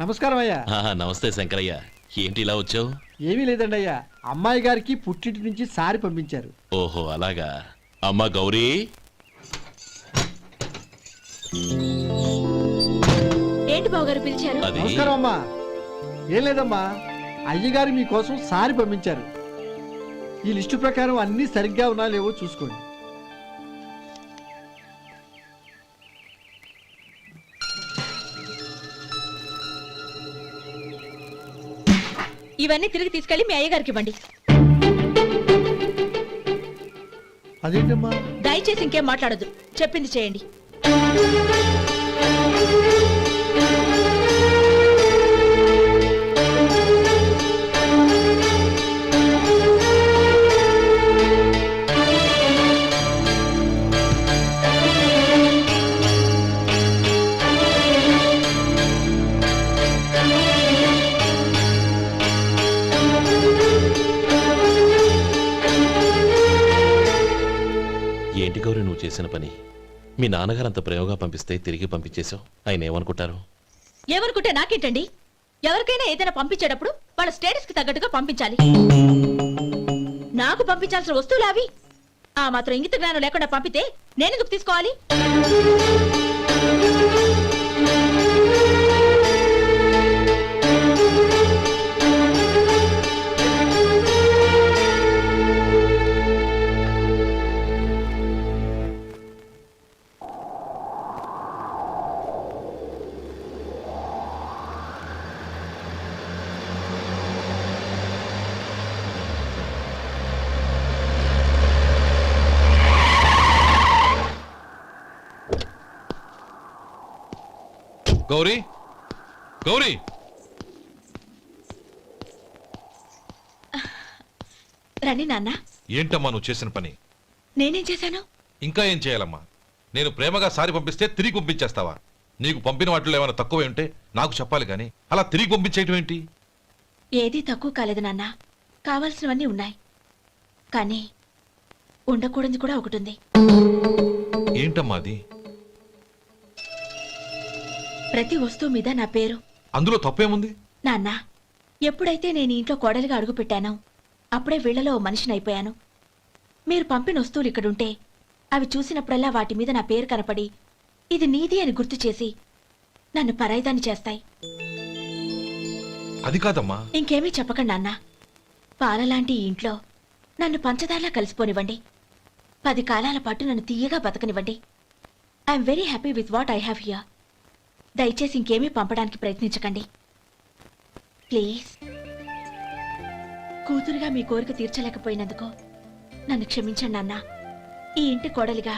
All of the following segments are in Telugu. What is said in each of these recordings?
నమస్కారం అయ్యా. నమస్తే శంకరయ్య, ఏంటి ఇలా వచ్చావు? ఏమీ లేదండి అయ్యా, అమ్మాయి గారికి పుట్టింటి నుంచి సారి పంపించారు. ఓహో అలాగా. అమ్మా గౌరీ, ఏంటి బావగారు పిలిచారు? అది నమస్కారం అమ్మా. ఏం లేదమ్మా, అయ్యగారు మీకోసం సారి పంపించారు. ఈ లిస్టు ప్రకారం అన్ని సరిగ్గా ఉన్నా లేవో చూసుకోండి. ఇవన్నీ తిరిగి తీసుకెళ్లి మీ అయ్యగారికి ఇవ్వండి. అదేంటమ్మా? దయచేసి ఇంకేం మాట్లాడొద్దు, చెప్పింది చేయండి. ఏంటి గౌరీ నువ్వు చేసిన పని? మీ నాన్నగారు అంత ప్రేమగా పంపిస్తే తిరిగి పంపించేశావు. ఆయన ఏమనుకుంటారు? ఏమనుకుంటే నాకేంటండి? ఎవరికైనా ఏదైనా పంపించేటప్పుడు వాళ్ళ స్టేటస్ కి తగ్గట్టుగా పంపించాలి. నాకు పంపించాల్సిన వస్తువులు అవి. ఆ మాత్రం ఇంగిత జ్ఞానం లేకుండా పంపితే నేనెందుకు తీసుకోవాలి? గౌరీ, గౌరీ, రండి నాన్న. ఏంటమ్మా నువ్వు చేసిన పని? నేనేం చేశాను? ఇంకా ఏం చేయాలమ్మా? నేను ప్రేమగా సారి పంపిస్తే తిరిగి పంపించేస్తావా? నీకు పంపిన వాటిలో ఏమైనా తక్కువ ఉంటే నాకు చెప్పాలి కానీ అలా తిరిగి పంపించేయటం ఏంటి? ఏదీ తక్కువ కాలేదు నాన్న, కావాల్సినవన్నీ ఉన్నాయి. కానీ ఉండకూడదు కూడా ఒకటి ఉంది. ఏంటమ్మా అది? ప్రతి వస్తువు మీద నా పేరు. అందులో తప్పేముంది? నాన్న, ఎప్పుడైతే నేను ఇంట్లో కోడలిగా అడుగు పెట్టానో అప్పుడే వీళ్లలో ఓ మనిషిని అయిపోయాను. మీరు పంపిన వస్తువులు ఇక్కడుంటే అవి చూసినప్పుడల్లా వాటి మీద నా పేరు కనపడి ఇది నీది అని గుర్తు చేసి నన్ను పరాయిదాన్ని చేస్తాయి. అది కాదమ్మా. ఇంకేమీ చెప్పకండి నాన్న. పాలలాంటి ఈ ఇంట్లో నన్ను పంచదారలా కలిసిపోనివ్వండి. 10 కాలాల పాటు నన్ను తీయగా బతకనివ్వండి. I'm very happy with what I have here. దయచేసి ఇంకేమీ పంపడానికి ప్రయత్నించకండి ప్లీజ్. కూతురుగా మీ కోరిక తీర్చలేకపోయినందుకు నన్ను క్షమించండి నాన్న. ఈ ఇంటి కోడలిగా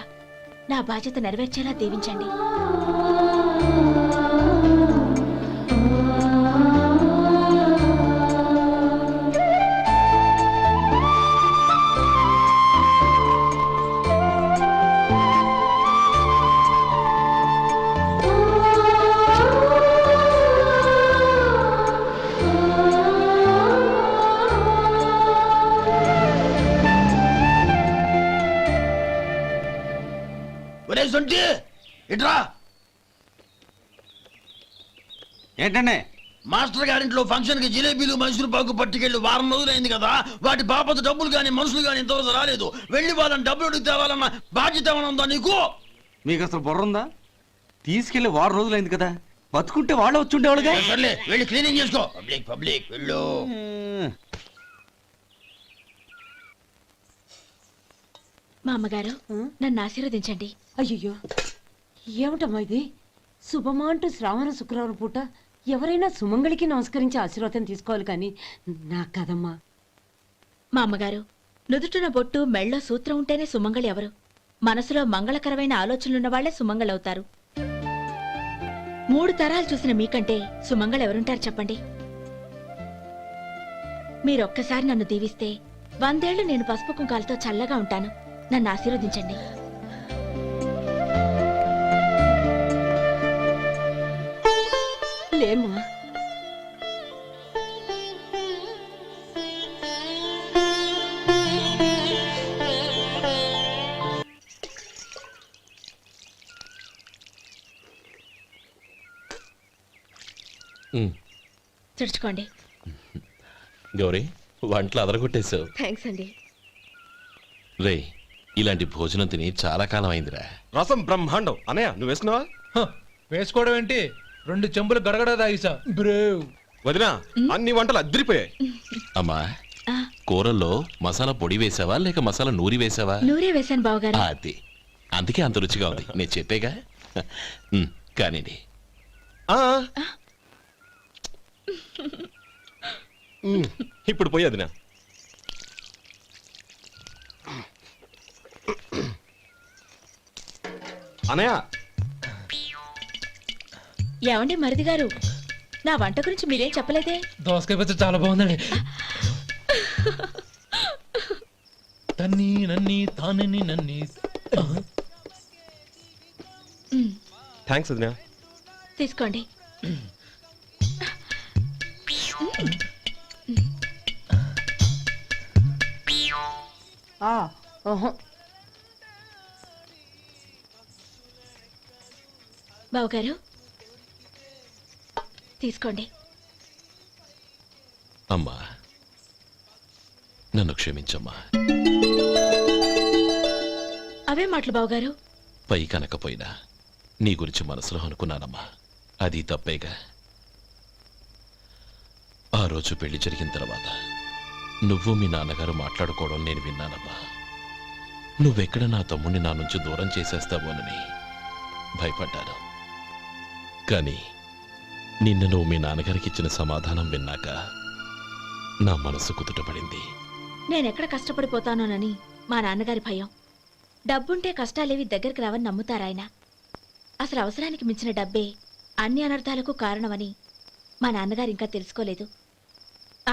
నా బాధ్యత నెరవేర్చేలా దీవించండి. ఏంటండి? మాస్టర్ గారింట్లో ఫంక్షన్ కి జిలేబీలు మైసూరు పాకు పట్టుకెళ్ళి వారం రోజులైంది కదా. వాటి బాపత డబ్బులు కానీ మనుషులు కానీ ఇంతవరకు రాలేదు. వెళ్ళి వాళ్ళని డబ్బులు అడిగి తేవాలన్న బాధ్యత ఏమైనా ఉందా నీకు? మీకు అసలు బుర్ర ఉందా? తీసుకెళ్లి వారం రోజులైంది కదా, బతుకుంటే వాళ్ళు వచ్చి ఉండేవాళ్ళుగా. సర్లే వెళ్ళి క్లీనింగ్ చేసుకో. పబ్లిక్ పబ్లిక్ వెళ్ళు. మా అమ్మగారు నన్ను ఆశీర్వదించండి. అయ్యో, ఏమిటమ్మా ఇది? శుభమా అంటూ శ్రావణ శుక్రవారం పూట ఎవరైనా సుమంగళికి నమస్కరించి ఆశీర్వాదం తీసుకోవాలి కానీ నాకు కదమ్మా. మా అమ్మగారు, నుదుటిన బొట్టు మెళ్ళో సూత్రం ఉంటేనే సుమంగళి ఎవరు? మనసులో మంగళకరమైన ఆలోచనలున్న వాళ్లే సుమంగళవుతారు. 3 తరాలు చూసిన మీకంటే సుమంగళెవరుంటారు చెప్పండి? మీరొక్కసారి నన్ను దీవిస్తే 100 ఏళ్లు నేను పసుపు కుంకాలతో చల్లగా ఉంటాను. నన్ను ఆశీర్వదించండి. లేమ్మా, ఉమ్. తుడుచుకోండి. గౌరీ వంటలు అదరగొట్టేశావు. థ్యాంక్స్ అండి. రే ఇలాంటి భోజనం తిని చాలా కాలం అయిందిరా. రసం బ్రహ్మాండం. అనయ్య నువ్వు వేసుకున్నావా? వేసుకోవడం ఏంటి, 2 చెంబులు గడగడ తాగిసా బ్రేవ్. వదినా అన్ని వంటలు అద్దరిపోయాయి. అమ్మా ఆ, కూరల్లో మసాలా పొడి వేసావా లేక మసాలా నూరి వేసావా? నూరే వేశాను బావగారు. అది అందుకే అంత రుచిగా ఉంది. నేను చెప్పేగా. కానివ్వండి. ఆ. ఇప్పుడు పోయి వదినా. అనయ్య ఏమండి మరిది గారు, నా వంట గురించి మీరేం చెప్పలేదే? దోసకాయ పచ్చడి చాలా బాగుందండి. తన్ని నన్ని తానని నన్ని. థ్యాంక్స్ వదినా. తీసుకోండి. ఓహో. బావగారు తీసుకోండి. అమ్మా నన్ను క్షమించమ్మా. అవే మాటలు బావగారు. పై కనకపోయినా నీ గురించి మనసులో అనుకున్నానమ్మా. అది తప్పేగా. ఆ రోజు పెళ్లి జరిగిన తర్వాత నువ్వు మీ నాన్నగారు మాట్లాడుకోవడం నేను విన్నానమ్మా. నువ్వెక్కడ నా తమ్ముడిని నా నుంచి దూరం చేసేస్తావోనని భయపడ్డాను. కానీ నిన్న నువ్వు మీ నాన్నగారికి ఇచ్చిన సమాధానం విన్నాక నా మనసు కుదుటపడింది. నేనెక్కడ కష్టపడిపోతానోనని మా నాన్నగారి భయం. డబ్బుంటే కష్టాలేవి దగ్గరికి రావని నమ్ముతారాయన. అసలు అవసరానికి మించిన డబ్బే అన్ని అనర్థాలకు కారణమని మా నాన్నగారు ఇంకా తెలుసుకోలేదు.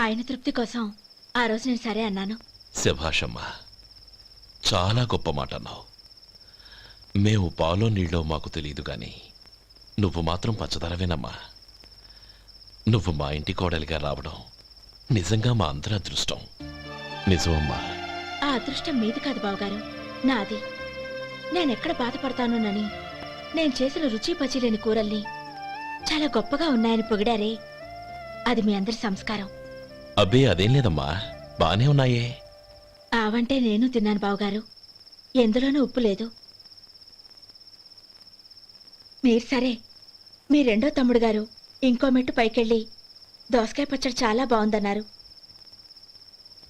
ఆయన తృప్తి కోసం ఆ రోజు నేను సరే అన్నాను. శభాషమ్మా, చాలా గొప్ప మాట అన్నావు. మేము పాలో నీళ్ళో మాకు తెలియదు కానీ నువ్వు మాత్రం పచ్చదనవేనమ్మా. నువ్వు మా ఇంటి కోడలిగా రావడం నిజంగా మా అందరి అదృష్టం. నిజమమ్మా. ఆ అదృష్టం మీది కాదు బావగారు, నాది. నేనెక్కడ బాధపడతానోనని నేను చేసిన రుచి పచిలేని కూరల్ని చాలా గొప్పగా ఉన్నాయని పొగిడారే, అది మీ అందరి సంస్కారం. అబ్బే అదేం లేదమ్మా, బానే ఉన్నాయే. ఆవంటే నేను తిన్నాను బావగారు, ఎందులోనూ ఉప్పు లేదు. మీరు సరే, మీ రెండో తమ్ముడు గారు ఇంకో మెట్టు పైకెళ్ళి దోసకాయ పచ్చడి చాలా బాగుందన్నారు.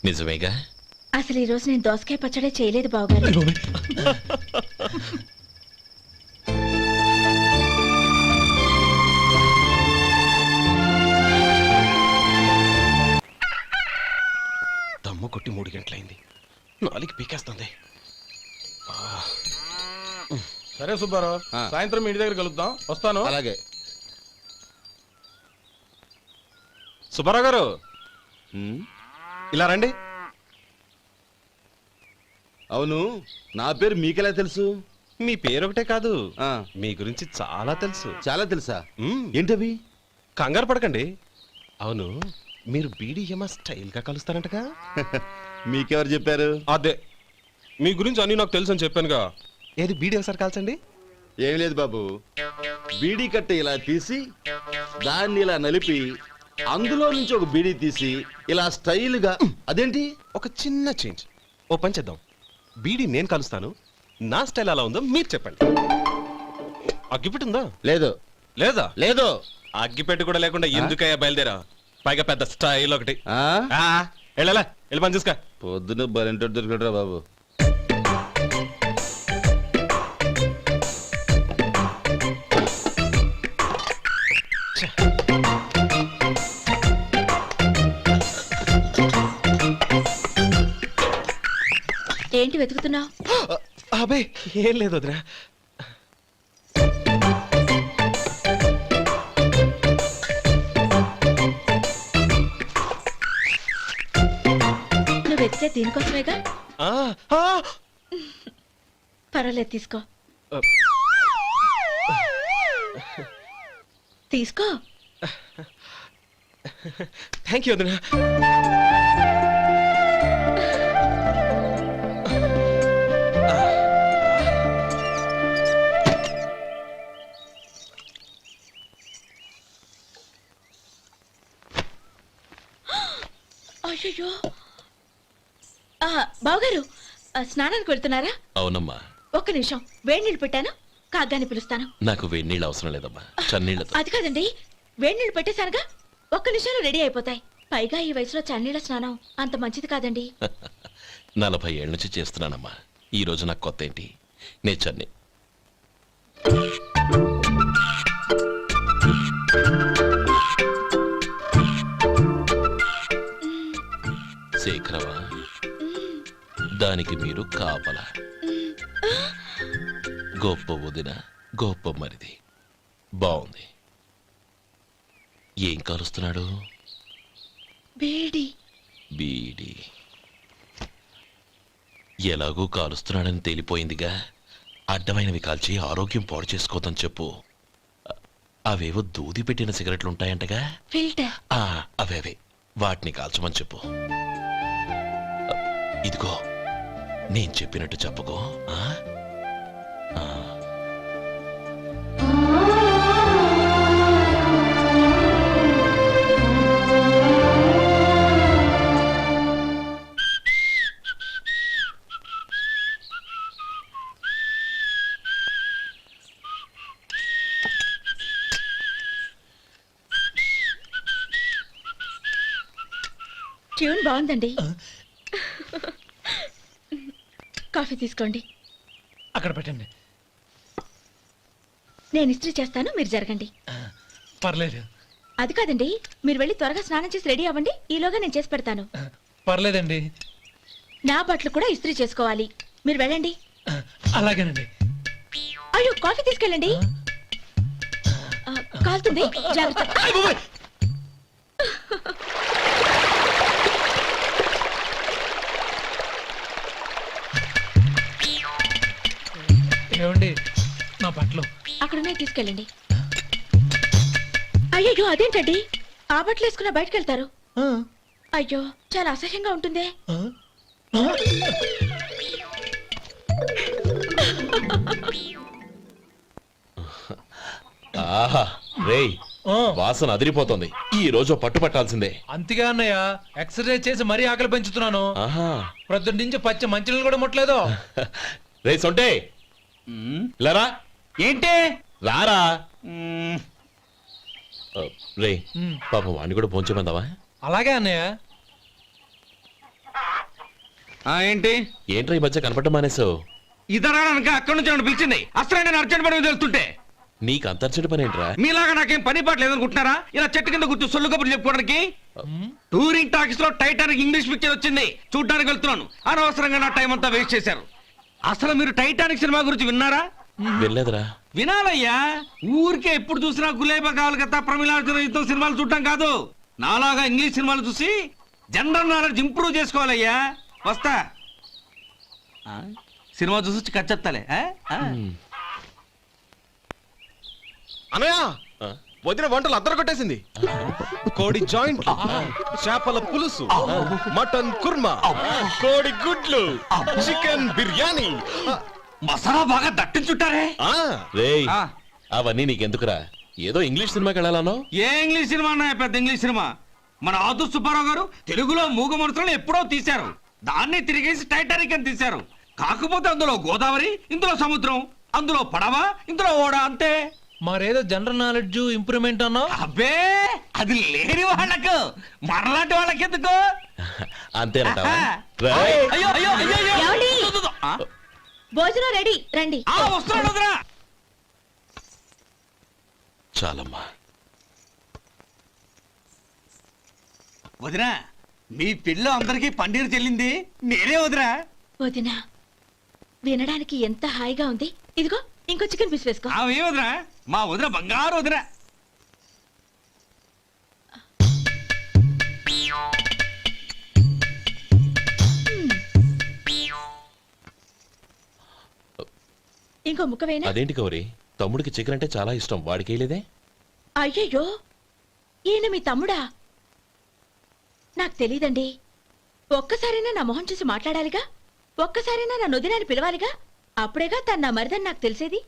నిజమేగా. అసలు ఈరోజు నేను దోసకాయ పచ్చడే చేయలేదు బావగారు. దమ్ము కొట్టి 3 గంటలైంది. 4కి పీకేస్తుంది. సరే సుబ్బారావు, సాయంత్రం మీ ఇంటి దగ్గర కలుద్దాం. వస్తాను. అలాగే. సుబ్బారావు గారు ఇలా రండి. అవును, నా పేరు మీకెలా తెలుసు? మీ పేరు ఒకటే కాదు, మీ గురించి చాలా తెలుసు. చాలా తెలుసా? మ్మ్. ఏంటవి? కంగారు పడకండి. అవును, మీరు బీడీఎం స్టైల్ గా కలుస్తారంటగా? మీకెవరు చెప్పారు? అదే, మీ గురించి అన్ని నాకు తెలుసు అని చెప్పానుగా. ఏది బీడీ ఒకసారి కాల్చండి. ఏం లేదు బాబు, బీడీ కట్ట ఇలా తీసి దాన్ని ఇలా నలిపి అందులో నుంచి ఒక బీడీ తీసి ఇలా స్టైల్గా. అదేంటి? ఒక చిన్న చేంజ్. ఓ పని చేద్దాం, బీడీ నేను కలుస్తాను, నా స్టైల్ అలా ఉందో మీరు చెప్పండి. అగ్గిపెట్టి ఉందా? లేదు. లేదా? లేదు. అగ్గిపెట్టి కూడా లేకుండా ఎందుకయ్యా బయలుదేరా? పైగా పెద్ద స్టైల్ ఒకటి. ఆ? వెళ్ళాలా, వెళ్ళి పని చూసుకో. పొద్దున బలింటోడు దొరికడరా బాబు. ఏంటి వెతుకుతున్నావు? అబే ఏం లేదు వదినా. నువ్వు వెతికే దీనికోసమేగా. ఆ, ఆ. పర్వాలేదు, తీసుకో. తీసుకో. థ్యాంక్ యూ వదినా. అయ్యో బావగారు స్నానానికి వెళ్తున్నారా? అవునమ్మా. ఒక్క నిమిషం, వేడి నీళ్ళు పెట్టాను, కాగ్గాని పిలుస్తాను. నాకు వేడి నీళ్ళు అవసరం లేదమ్మా, చన్నీళ్ళతో. అది కాదండి, వేడి నీళ్ళు పెట్టేశానుగా, ఒక్క నిమిషంలో రెడీ అయిపోతాయి. పైగా ఈ వయసులో చన్నీళ్ళ స్నానం అంత మంచిది కాదండి. 40 ఏళ్ళ నుంచి చేస్తున్నానమ్మా. ఈ రోజు నాకు కొత్త ఏంటి? నే చన్ని. శేఖరవా, దానికి మీరు కాపలా. గొప్ప వదిన, గొప్ప మరిది. బాగుంది. ఏం కాలుస్తున్నాడు? బీడి. బీడి ఎలాగూ కాలుస్తున్నాడని తేలిపోయిందిగా. అడ్డమైనవి కాల్చి ఆరోగ్యం పాడు చేసుకోదని చెప్పు. అవేవో దూది పెట్టిన సిగరెట్లు ఉంటాయంటగా, ఫిల్టర్. అవే వాటిని కాల్చమని చెప్పు. ఇదిగో నేను చెప్పినట్టు చెప్పుకో. ట్యూన్ బాగుందండి. కాఫీ తీసుకోండి. అక్కడ పెట్టండి. నేను ఇస్త్రీ చేస్తాను, మీరు జరగండి. పర్లేదు. అది కాదండి, మీరు వెళ్ళి త్వరగా స్నానం చేసి రెడీ అవ్వండి, ఈలోగా నేను చేసి పెడతాను. పర్లేదండి. నా బట్టలు కూడా ఇస్త్రీ చేసుకోవాలి, మీరు వెళ్ళండి. అలాగేనండి. అయ్యో, కాఫీ తీసుకెళ్ళండి. కాలుతుంది, జాగ్రత్త. ఏమండి, నా బట్టలు అక్కడున్నాయి, తీసుకెళ్ళండి. అయ్యో, అదేంటండి, ఆ బట్టలు వేసుకున్న బయటకు వెళ్తారు? అయ్యో, చాలా అసహ్యంగా ఉంటుందే. ఆహా రేయ్, వాసన అదిరిపోతుంది. ఈ రోజు పట్టు పట్టాల్సిందే. అంతగా అన్నయ్య, ఎక్సర్సైజ్ చేసి మరీ ఆకలి పెంచుతున్నాను. ఆహా, ప్రొద్దున నుంచి పచ్చ మంచినీళ్ళు కూడా ముట్టలేదు. రే సొంటే, లరా ఏంటి? రారా. రే పాపం వాడిని కూడా భోంచమందావా? అలాగే అన్నయ్య. ఏంటి? ఏంట్రా ఈ మధ్య కనపడటం మానేసావు? ఇతరా అక్కడి నుంచి నన్ను పిలిచింది. అసలు నేను అర్జెంట్ పని తెలుస్తుంటే నీకు అంతర్చడి పని ఏంట్రా? మీలాగా నాకేం పని పాట లేదనుకుంటున్నారా? ఇలా చెట్టు కింద కూర్చో సొల్లు కబుర్లు చెప్పుకోవడానికి. టూరింగ్ టాకీస్ లో టైటానిక్ ఇంగ్లీష్ పిక్చర్ వచ్చింది, చూడ్డానికి వెళ్తున్నాను. అనవసరంగా నా టైం అంతా వేస్ట్ చేశారు. అసలు మీరు టైటానిక్ సినిమా గురించి విన్నారా? వెళ్ళలేదురా. వినాలయ్యా. ఊరికే ఎప్పుడు చూసినా గులేబా కావాలి కదా, ప్రమిళార్జున యుద్ధం సినిమాలు చూడటం కాదు. నాలాగా ఇంగ్లీష్ సినిమాలు చూసి జనరల్ నాలెడ్జ్ ఇంప్రూవ్ చేసుకోవాలయ్యా. వస్తా. సినిమా చూసి కచ్చెత్తాలే. అనయ్య, వదిన వంటలు అద్దరు కొట్టేసింది. కోడి జాయింట్, చేపల పులుసు, మటన్ కుర్మా, కోడి గుడ్లు, చికెన్ బిర్యానీ, మసాలా బాగా దట్టించుంటారే. రేయ్, అవన్నీ నీకెందుకురా? ఏదో ఇంగ్లీష్ సినిమాకి వెళ్ళాలనో? ఏ ఇంగ్లీష్ సినిమా అన్నా? పెద్ద ఇంగ్లీష్ సినిమా. మన ఆదు సుబ్బారావు గారు తెలుగులో మూగ మనుషులను ఎప్పుడో తీశారు. దాన్ని తిరిగేసి టైటానిక్ అని తీశారు. కాకపోతే అందులో గోదావరి, ఇందులో సముద్రం, అందులో పడవ, ఇందులో ఓడ, అంతే. మరేదో జనరల్ నాలెడ్జ్ ఇంప్రూవ్మెంట్ అన్నావు. అబ్బే, అది లేని వాళ్ళకు, మనలాంటి వాళ్ళకి ఎందుకు? అంతేనంటావా? అయ్యో అయ్యో అయ్యో అయ్యో. ఏమండి? ఆ? భోజనం రెడీ, రండి. వస్తున్నాడు వదరా. చాలమ్మా. వదినా, మీ పిల్ల అందరికీ పన్నీరు చెల్లింది నేనే వదినా. వదినా, వినడానికి ఎంత హాయిగా ఉంది. ఇదిగో ఇంకో చికెన్ పీస్ వేసుకో. ఏ వదినా, మా వదిన బంగారు వదినా. ఇంకో ముక్క వేయనా? అదేంటి గౌరీ, తమ్ముడికి చికెన్ అంటే చాలా ఇష్టం, వాడికి వేయలేదే? అయ్యయ్యో, ఈయన మీ తమ్ముడా? నాకు తెలీదండి. ఒక్కసారైనా నా మొహం చూసి మాట్లాడాలిగా, ఒక్కసారైనా నా నొదినాన్ని పిలవాలిగా, అప్పుడేగా తను నా మరిదని నాకు తెలిసేది.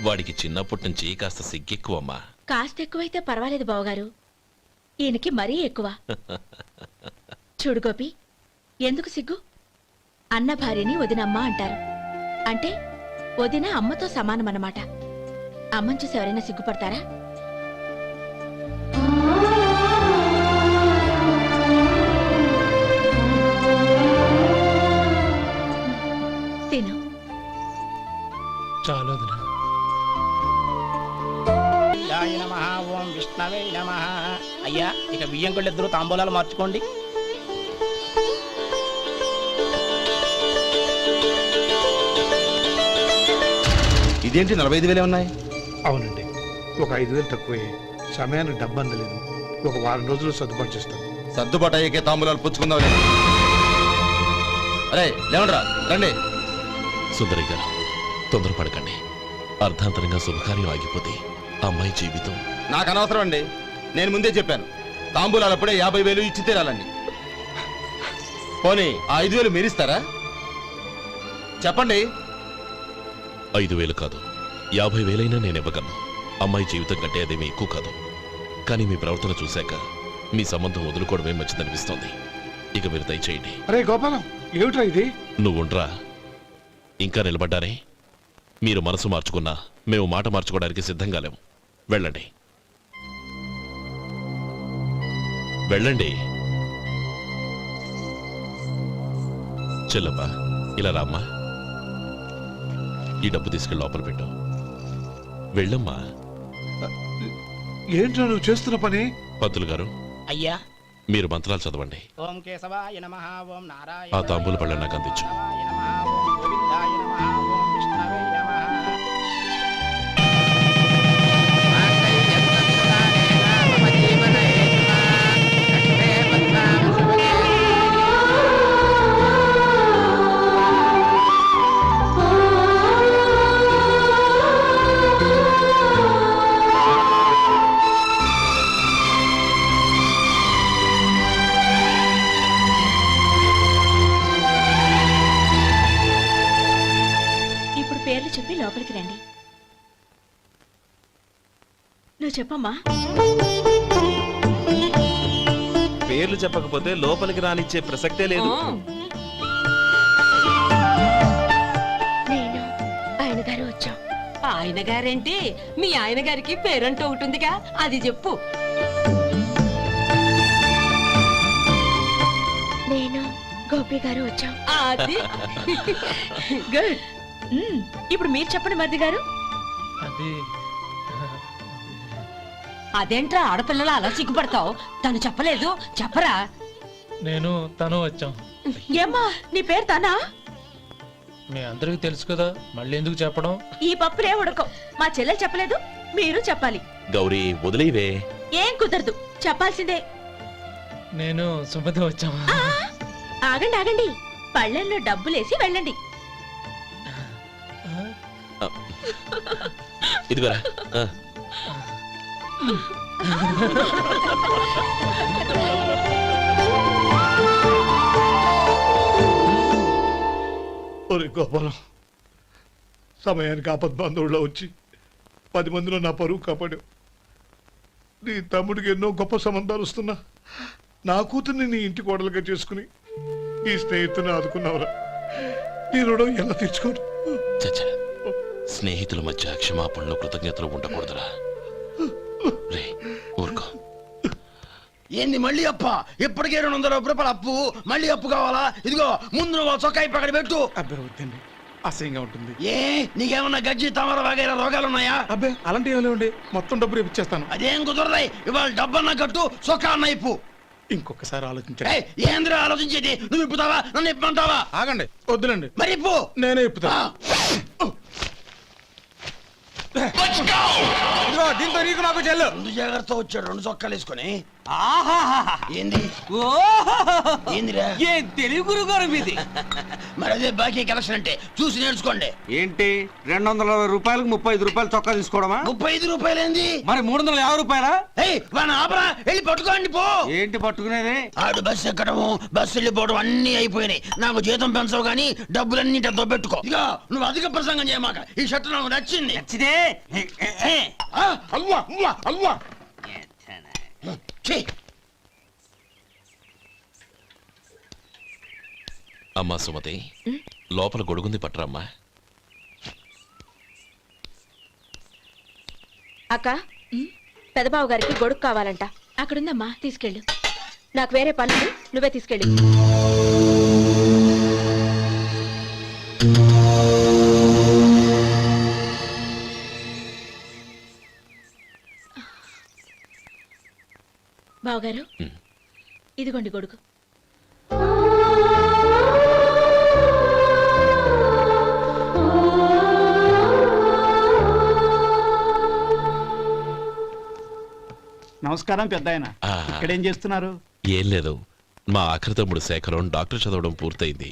వాడికి చిన్నప్పటి నుంచి కాస్త సిగ్గెక్కువమ్మా. కాస్త ఎక్కువైతే పర్వాలేదు బావగారు. ఈయనకి మరీ ఎక్కువ. చూడు గోపి, ఎందుకు సిగ్గు? అన్న భార్యని వదినమ్మ అంటారు. అంటే వదిన అమ్మతో సమానమన్నమాట. అమ్మని చూసి ఎవరైనా సిగ్గుపడతారా? తిను. చాలు వదినా. ఓం విష్ణవే నమః. అయ్యా ఇక బియ్యం కొళ్ళు ఇద్దరు తాంబూలాలు మార్చుకోండి. ఇదేంటి 45,000 ఉన్నాయి? అవునండి, ఒక 5,000 తక్కువే. సమయానికి డబ్బు అందలేదు. ఒక వారం రోజులు సర్దుబాటు చేస్తాం. సర్దుబాటు అయ్యకే తాంబూలాలు పుచ్చుకుందాం. అరే లేవండ్రా, రండి. సుందరి గారు, తొందరపడకండి. అర్ధాంతరంగా శుభకార్యం ఆగిపోతే అమ్మాయి జీవితం. నాకు అనవసరం అండి, నేను ముందే చెప్పాను. తాంబూలాలు అప్పుడే 50,000 ఇచ్చి తీరాలండి. పోనీ ఆ 5,000 మీరిస్తారా? చెప్పండి. 5,000 కాదు, 50,000 నేను ఇవ్వగలను. అమ్మాయి జీవితం కంటే అదేమీ ఎక్కువ కాదు. కానీ మీ ప్రవర్తన చూశాక మీ సంబంధం వదులుకోవడమే మంచిదనిపిస్తోంది. ఇక మీరు దయచేయండి. అరే గోపాలం, ఏమిట్రా ఇది? నువ్వుండ్రా. ఇంకా నిలబడ్డారే? మీరు మనసు మార్చుకున్నా మేము మాట మార్చుకోవడానికి సిద్ధంగా లేము. వెళ్ళండి, వెళ్ళండి. చెల్లమ్మా, ఇలా రామ్మా. ఈ డబ్బు తీసుకెళ్ళి లోపల పెట్టు. వెళ్ళమ్మా. ఏంట్రా నువ్వు చేస్తున్న పని? పంతులు గారు, అయ్యా మీరు మంత్రాలు చదవండి. ఓం కేశవాయ నమః. ఓం నారాయణ. ఆ తాంబూల పళ్ళ నాకు అందించు. ఓం గోవిందాయ నమః. ఓం విష్ణవే నమః. ఇప్పుడు పేర్లు చెప్పి లోపలికి రండి. నువ్వు చెప్పమ్మా. పేర్లు చెప్పకపోతే లోపలికి రానిచ్చే ప్రసక్తే లేదు. నేను ఆయన గారు వచ్చాం. ఆయన గారేంటి, మీ ఆయన గారికి పేరంటూ ఒకటిందిగా, అది చెప్పు. నేను గోపి గారు వచ్చాం. అది గుడ్. ఇప్పుడు మీరు చెప్పండి మరిది గారు. అది అదేంట్రా ఆడపిల్లలు అలా సిగ్గుపడతావు? తను చెప్పలేదు, చెప్పరా. నేను తను వచ్చాం. ఏమ్మా, నీ పేరు తానా? మీ అందరికీ తెలుసు కదా, మళ్ళీ ఎందుకు చెప్పడం? ఈ పప్పులే ఉడకం. మా చెల్లెలు చెప్పలేదు, మీరు చెప్పాలి. గౌరీ, వదిలేవే. ఏం కుదరదు, చెప్పాల్సిందే. నేను సుమతి వచ్చాం. ఆ, ఆగండి ఆగండి, పళ్ళెంలో డబ్బులేసి వెళ్ళండి. ఇదిగోరా. ఒరే గోపాలం, సమయానికి ఆపద్బాంధవుల్లో వచ్చి 10 మందిలో నా పరువు కాపాడావు. నీ తమ్ముడికి ఎన్నో గొప్ప సంబంధాలు వస్తున్నా నా కూతుర్ని నీ ఇంటి కోడలుగా చేసుకుని ఈ స్నేహితుని ఆదుకున్నావురా. నీ రుణం ఎలా తీర్చుకోరు? చచ్చా, స్నేహితుల మధ్య క్షమాపణలు కృతజ్ఞతలు ఉండకూడదురా. రే, ఊరుకో. ఏంది మళ్ళీ అప్ప? ఇప్పటికే 200 రూపాయలు అప్పు, మళ్ళీ అప్పు కావాలా? ఇదిగో ముందు నువ్వు చొక్కా పక్కన పెట్టు. అబ్బే వద్దండి, అసహ్యంగా ఉంటుంది. ఏ నీకేమన్నా గజ్జి తమర వగైరా రోగాలు ఉన్నాయా? అబ్బే అలాంటి ఏమైనా ఉండే, మొత్తం డబ్బు రేపు ఇచ్చేస్తాను. అదేం కుదరదాయి. ఇవాళ డబ్బన్నా కట్టు, చొక్కా అన్న ఇప్పు. ఇంకొకసారి ఆలోచించండి. ఏయ్, ఏంద్రా ఆలోచించేది? నువ్వు ఇప్పుతావా, నన్ను ఇప్పమంటావా? ఆగండి, వద్దులండి, మరి ఇప్పు. నేనే ఇప్పుతా. దీంతో నీకు నాకు చెల్లు. ముందు జాగ్రత్త వచ్చాడు 2 చొక్కాలు వేసుకొని. ఆహాహాహా. ఏంది ఏందిరా? ఏ తెలుగు గురుగారు మీది? మరి అదే బాకీ కలెక్షన్ అంటే, చూసి నేర్చుకోండి. ఏంటి 220 రూపాయలకు 35 రూపాయలు చొక్కా తీసుకోవడమా? 35 రూపాయలు ఏంది? మరి 350 రూపాయలా? ఏయ్ వాడిని ఆపరా, వెళ్ళి పట్టుకోండి పో. ఏంటి పట్టుకునేది? ఆడు బస్సు ఎక్కడము, బస్సు వెళ్ళిపోవడం అన్ని అయిపోయినాయి. నాకు జీతం పెంచవు గానీ డబ్బులన్నీ దొబ్బెట్టుకో. ఇక నువ్వు అధిక ప్రసంగం చేయమాక. ఈ షర్ట్ నాకు నచ్చింది. నచ్చితే అల్వా అల్వా అల్వా. ఛీ, అమ్మా సుమతి లోపల గొడుగుంది పట్టరమ్మా. అక్క పెదబాబు గారికి గొడుగు కావాలంట. అక్కడుందమ్మా, తీసుకెళ్ళు. నాకు వేరే పనులు, నువ్వే తీసుకెళ్ళు. బావగారు, ఇదిగోండి గొడుగు. నమస్కారం పెద్ద ఆయన. ఆ, ఇక్కడేం చేస్తున్నారు? ఏం లేదు, మా ఆఖరి తమ్ముడు శేఖరం డాక్టర్ చదవడం పూర్తయింది.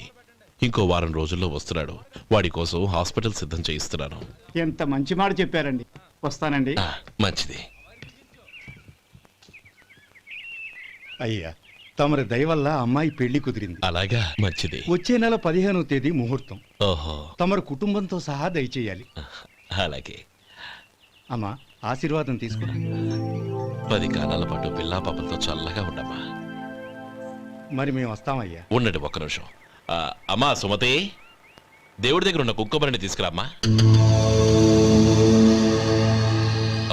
ఇంకో వారం రోజుల్లో వస్తున్నాడు. వాడి కోసం హాస్పిటల్ సిద్ధం చేయిస్తున్నాను. ఎంత మంచి మాట చెప్పారండి. వస్తానండి. మంచిది. అయ్యా, తమరి దయ వల్ల అమ్మాయి పెళ్లి కుదిరింది. అలాగా, మంచిది. వచ్చే నెల 15వ తేదీ ముహూర్తం. ఓహో, తమరు కుటుంబంతో సహా దయచేయాలి. అలాగే. అమ్మా, ఆశీర్వాదం తీసుకురా. 10 కాలాల పాటు పిల్లా పాపలతో చల్లగా ఉండమ్మా. మరి మేము వస్తామయ్యా. ఉండండి ఒక్క నిమిషం. అమ్మా సుమతి, దేవుడి దగ్గర ఉన్న కుక్కమరిని తీసుకురామ్మా.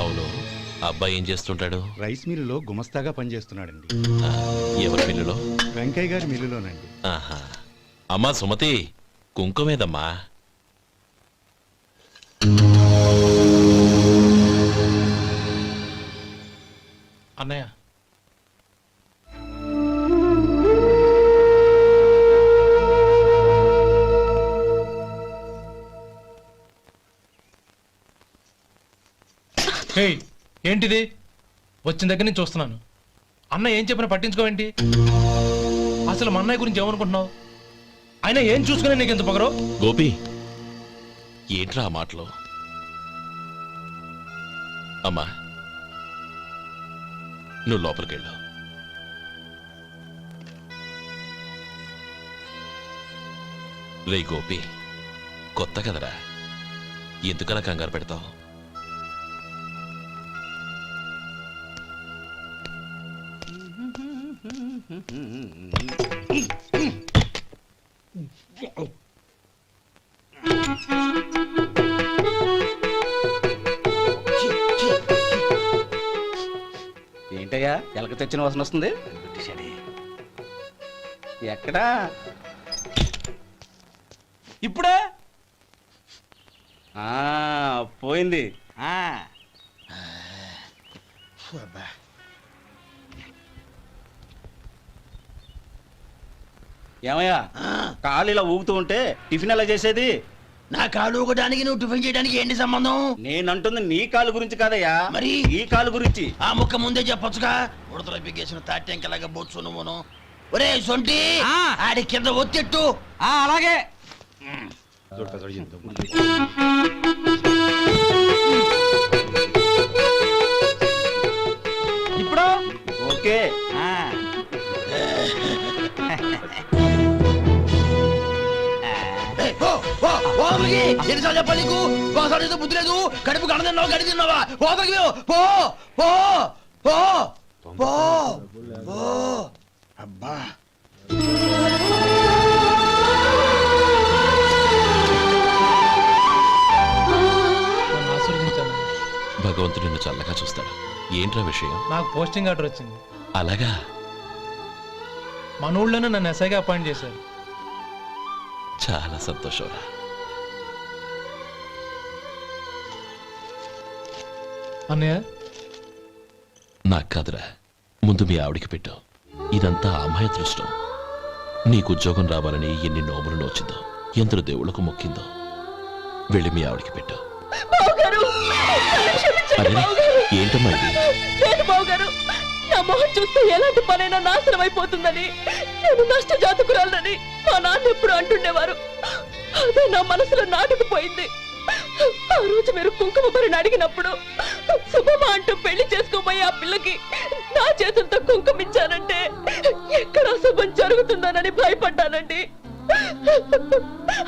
అవును, అబ్బాయి ఏం చేస్తుంటాడు? రైస్ మిల్లులో గుమస్తాగా పనిచేస్తున్నాడండి. ఎవరి మిల్లులో? వెంకయ్య గారి మిల్లులోనండి. ఆహా. అమ్మా సుమతి, కుంకుమేదమ్మా? అన్నయ్య, హేయ్, ఏంటిది? వచ్చిన దగ్గర నుంచి చూస్తున్నాను. అన్న ఏం చెప్పినా పట్టించుకోవేంటి? అసలు మా అన్నయ్య గురించి ఏమనుకుంటున్నావు? ఆయన ఏం చూసుకునే నీకు ఎంత పొగరు? గోపి, ఏంట్రా ఆ మాటలు? అమ్మా, నువ్వు లోపలికెళ్ళు. రే గోపి, కొత్త కదరా, ఎందుకలా కంగారు పెడతావు? ఏంటయ్యా ఎలక తెచ్చిన వాసన వస్తుంది? ఎక్కడా? ఇప్పుడే పోయింది. ఏమయ్యా, కాలు ఇలా ఊగుతూ ఉంటే టిఫిన్ ఎలా చేసేది? నా కాలు ఊగడానికి నువ్వు టిఫిన్ చేయడానికి ఏంటి సంబంధం? నేనంటుంది నీ కాలు గురించి కాదయ్యా, మరి ఈ కాలు గురించి. ఆ ముక్క ముందే చెప్పొచ్చుగా. ఉడతలో పిగేసిన తాట్యంకలాగా బొచ్చు నువ్వును. ఒరే సొంటి, ఆడి కింద ఒత్తిట్టు. అలాగే. ఇప్పుడు ఓకే. ఎన్నిసార్లు చెప్పాలి నీకు? ఒకసారి ఏదో బుద్ధి లేదు. కడుపు కడదన్నావు, గడి తిన్నావా? పోతకి పో పో పో పో పో. అబ్బా, నన్ను ఆశీర్వదించాను. భగవంతుడు నిన్ను చల్లగా చూస్తాడు. ఏంట్రా విషయం? నాకు పోస్టింగ్ ఆర్డర్ వచ్చింది. అలాగా? మన ఊళ్ళోనే నన్ను ఎస్ఐగా అపాయింట్ చేశారు. చాలా సంతోషంరా. అన్నయ్య, నాకు కాదురా, ముందు మీ ఆవిడికి పెట్టు. ఇదంతా అమ్మాయి దృష్టం. నీకు ఉద్యోగం రావాలని ఎన్ని నోములు నోచిందో, ఎందరు దేవుళ్ళకు మొక్కిందో. వెళ్ళి మీ ఆవిడికి పెట్టు. అరే, ఏంటమ్మా ఇది? లేదు బావగారు, నా మొహం చూస్తే ఎలాంటి పనైనా నాశనం అయిపోతుందని, నేను నష్ట జాతకురాలని మా నాన్న ఎప్పుడు అంటుండేవారు. అదే నా మనసులో నాటుకుపోయింది. ఆ రోజు మీరు కుంకుమ భరిని అడిగినప్పుడు శుభమా అంటూ పెళ్లి చేసుకోబోయే ఆ పిల్లకి నా చేతులతో కుంకుమ ఇచ్చానంటే ఎక్కడ శుభం జరుగుతుందోనని భయపడ్డానండి.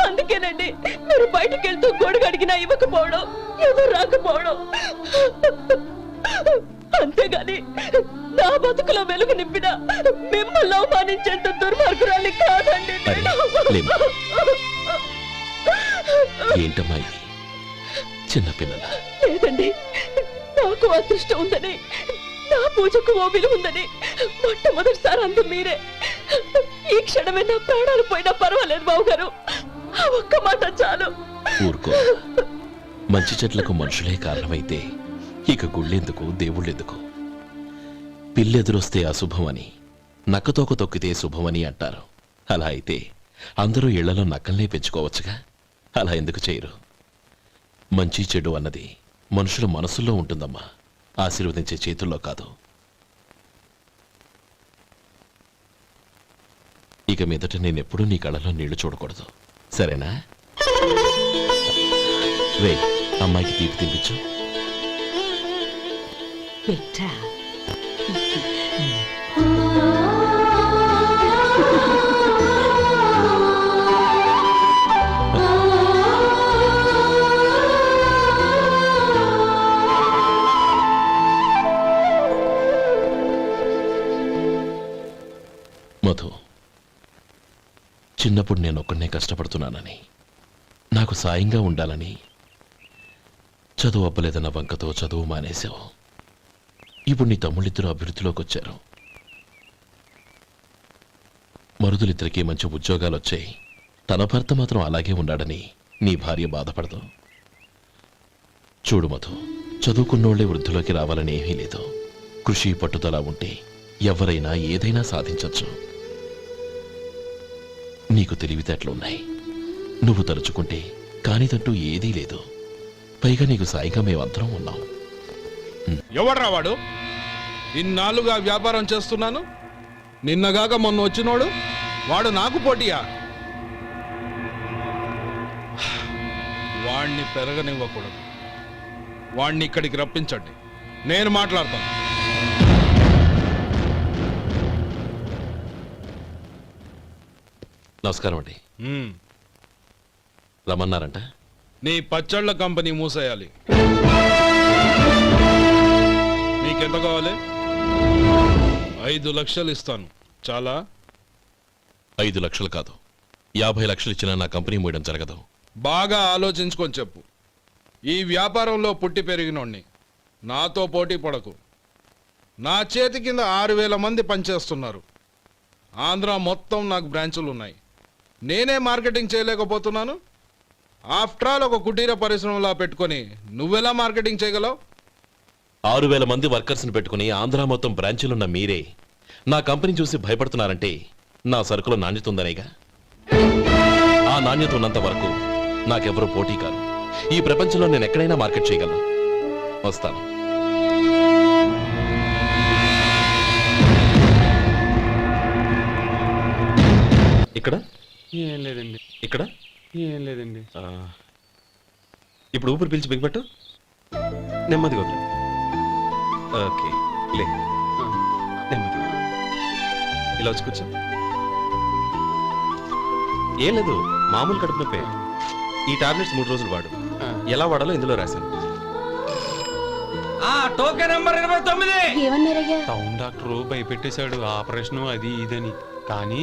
అందుకేనండి మీరు బయటికి వెళ్తూ గొడుగు అడిగినా ఇవ్వకపోవడం, ఎవరు రాకపోవడం. అంతేగాని నా బతుకులో వెలుగు నింపిన మిమ్మల్ని అవమానించేంత దుర్మార్గురాలి కాదండి. అరే, లేమ్మా. ఏంటమ్మా ఇది? చిన్నపిల్లల లేదండి, నాకు అదృష్టం ఉందని, నా పూజకు ఓ విలువ ఉందని మొట్టమొదటిసారి అందు మీరే. ఈ క్షణమే నా ప్రాణాలు పోయినా పర్వాలేదు బావగారు, ఆ ఒక్క మాట చాలు. ఊరుకో. మంచి చెట్లకు మనుషులే కారణమైతే ఇక గుళ్ళెందుకు, దేవుళ్ళెందుకు? పిల్లెదురొస్తే అశుభమని, నక్కతోక తొక్కితే శుభమని అంటారు. అలా అయితే అందరూ ఇళ్లలో నక్కల్నే పెంచుకోవచ్చుగా. అలా ఎందుకు చేయరు? మంచి చెడు అన్నది మనుషుల మనసుల్లో ఉంటుందమ్మా, ఆశీర్వదించే చేతుల్లో కాదు. ఇక మీదట నేనెప్పుడూ నీ కళ్ళలో నీళ్లు చూడకూడదు, సరేనా? రే, అమ్మాయికి తీపి తినిపించు. పెట్టా. మధు, చిన్నప్పుడు నేను ఒక్కడనే కష్టపడుతున్నానని, నాకు సాయంగా ఉండాలని చదువు అవ్వలేదన్న వంకతో చదువు మానేశావు. ఇప్పుడు నీ తమ్ముళ్ళిద్దరూ అభివృద్ధిలోకి వచ్చారు. మరుదులిద్దరికీ మంచి ఉద్యోగాలు వచ్చాయి. తన భర్త మాత్రం అలాగే ఉన్నాడని నీ భార్య బాధపడదు. చూడు మధు, చదువుకున్నోళ్లే వృద్ధిలోకి రావాలని ఏమీ లేదు. కృషి పట్టుదల ఉంటే ఎవరైనా ఏదైనా సాధించవచ్చు. నీకు తెలివితేటలున్నాయి. నువ్వు తలుచుకుంటే కానిదంటూ ఏదీ లేదు. పైగా నీకు సాయిగా మేమందరం ఉన్నాం. ఎవడ్రా వాడు? ఇన్నాళ్ళుగా వ్యాపారం చేస్తున్నాను, నిన్నగాక మొన్న వచ్చినోడు వాడు నాకు పోటీయా? వాణ్ణి పెరగనివ్వకూడదు. వాణ్ణి ఇక్కడికి రప్పించండి, నేను మాట్లాడతాను. నమస్కారం అండి. రమ్మన్నారంట? నీ పచ్చళ్ళ కంపెనీ మూసేయాలి. నీకెంత కావాలి? 5 లక్షలు ఇస్తాను. చాలా? 5 లక్షలు కాదు, 50 లక్షలు ఇచ్చినా నా కంపెనీ మూయడం జరగదు. బాగా ఆలోచించుకొని చెప్పు. ఈ వ్యాపారంలో పుట్టి పెరిగినోడ్ని, నాతో పోటీ పడకు. నా చేతి కింద 6,000 మంది పనిచేస్తున్నారు. ఆంధ్ర మొత్తం నాకు బ్రాంచులు ఉన్నాయి. నేనే మార్కెటింగ్ చేయలేకపోతున్నాను. ఆఫ్టర్ ఆల్ ఒక కుటీర పరిశ్రమలా పెట్టుకొని నువ్వెలా మార్కెటింగ్ చేయగలవు? 6,000 మంది వర్కర్స్ని పెట్టుకుని ఆంధ్ర మొత్తం బ్రాంచీలున్న మీరే నా కంపెనీ చూసి భయపడుతున్నారంటే నా సరుకులో నాణ్యత ఉందనేగా. ఆ నాణ్యత ఉన్నంత వరకు నాకెవరూ పోటీ కాదు. ఈ ప్రపంచంలో నేను ఎక్కడైనా మార్కెట్ చేయగలను. వస్తాను. ఇక్కడ ఏం లేదండి. ఇక్కడ ఏం లేదండి. ఇప్పుడు ఊపిరి పీల్చి బిగ్బట్టు, నెమ్మదిగా వదిలి. ఓకే, లే, నెమ్మదిగా ఇలా వచ్చి కూర్చో. ఏం లేదు, మామూలు కడుపు నొప్పే. ఈ టాబ్లెట్స్ 3 రోజులు వాడు. ఎలా వాడాలో ఇందులో రాశాను. Token number 29. ఏమన్నారయ్యా? టౌన్ డాక్టరు భయపెట్టేశాడు, ఆపరేషన్ అది ఇదని. కానీ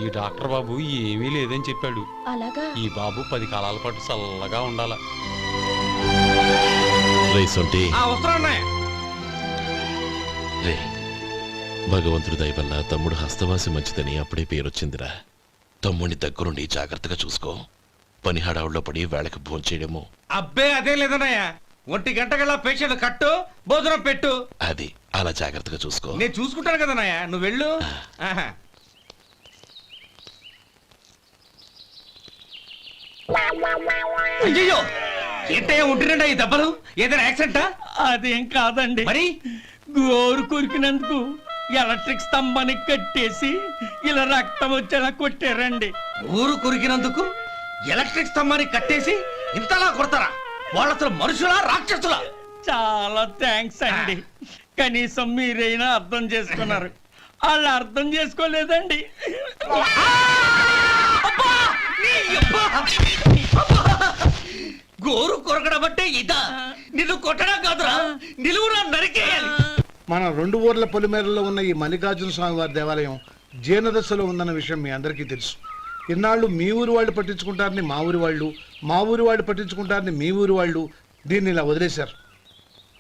ఈ డాక్టర్ బాబు ఏమీ లేదని చెప్పాడు. అలాగా? ఈ బాబు 10 కాలాల పాటు చల్లగా ఉండాల. రే, భగవంతుడి దయ వల్ల తమ్ముడు హస్తవాసి మంచిదని అప్పుడే పేరొచ్చిందిరా. తమ్ముడిని దగ్గరుండి జాగ్రత్తగా చూసుకో. పని హడావుల్లో పడి వేళకి భోంచేయడము. అబ్బే అదే లేదన్నయ్య. 1 గంటకల్లా పేషెంట్ కట్టు, భోజనం పెట్టు. అది అలా జాగ్రత్తగా చూసుకో. నేను చూసుకుంటాను కదన్నయ్య, నువ్వు వెళ్ళు. అయ్యో, ఏంటయ్యా ఉంటున్నాడా ఈ దెబ్బలు? ఏదైనా యాక్సిడెంటా? అదేం కాదండి, మరి గోరు కొరికినందుకు ఎలక్ట్రిక్ స్తంభానికి కట్టేసి ఇలా రక్తం వచ్చేలా కొట్టారండి. ఊరు కొరికినందుకు ఎలక్ట్రిక్ స్తంభాన్ని కట్టేసి ఇంతలా కొడతారా? వాళ్ళు అసలు మనుషులా, రాక్షసులా? చాలా థ్యాంక్స్ అండి. కనీసం మీరైనా అర్థం చేసుకున్నారు. వాళ్ళు అర్థం చేసుకోలేదండి. గోరు కొరకడం అంటే ఇదా? నిన్ను కొట్టడం కాదురా, నిలువురా నరికేయాలి. మన 2 ఊర్ల పొలిమేరలో ఉన్న ఈ మల్లికార్జున స్వామి వారి దేవాలయం జీర్ణదశలో ఉందన్న విషయం మీ అందరికీ తెలుసు. ఇన్నాళ్ళు మీ ఊరు వాళ్ళు పట్టించుకుంటారని మా ఊరి వాళ్ళు, మా ఊరి వాళ్ళు పట్టించుకుంటారని మీ ఊరి వాళ్ళు దీన్ని ఇలా వదిలేశారు.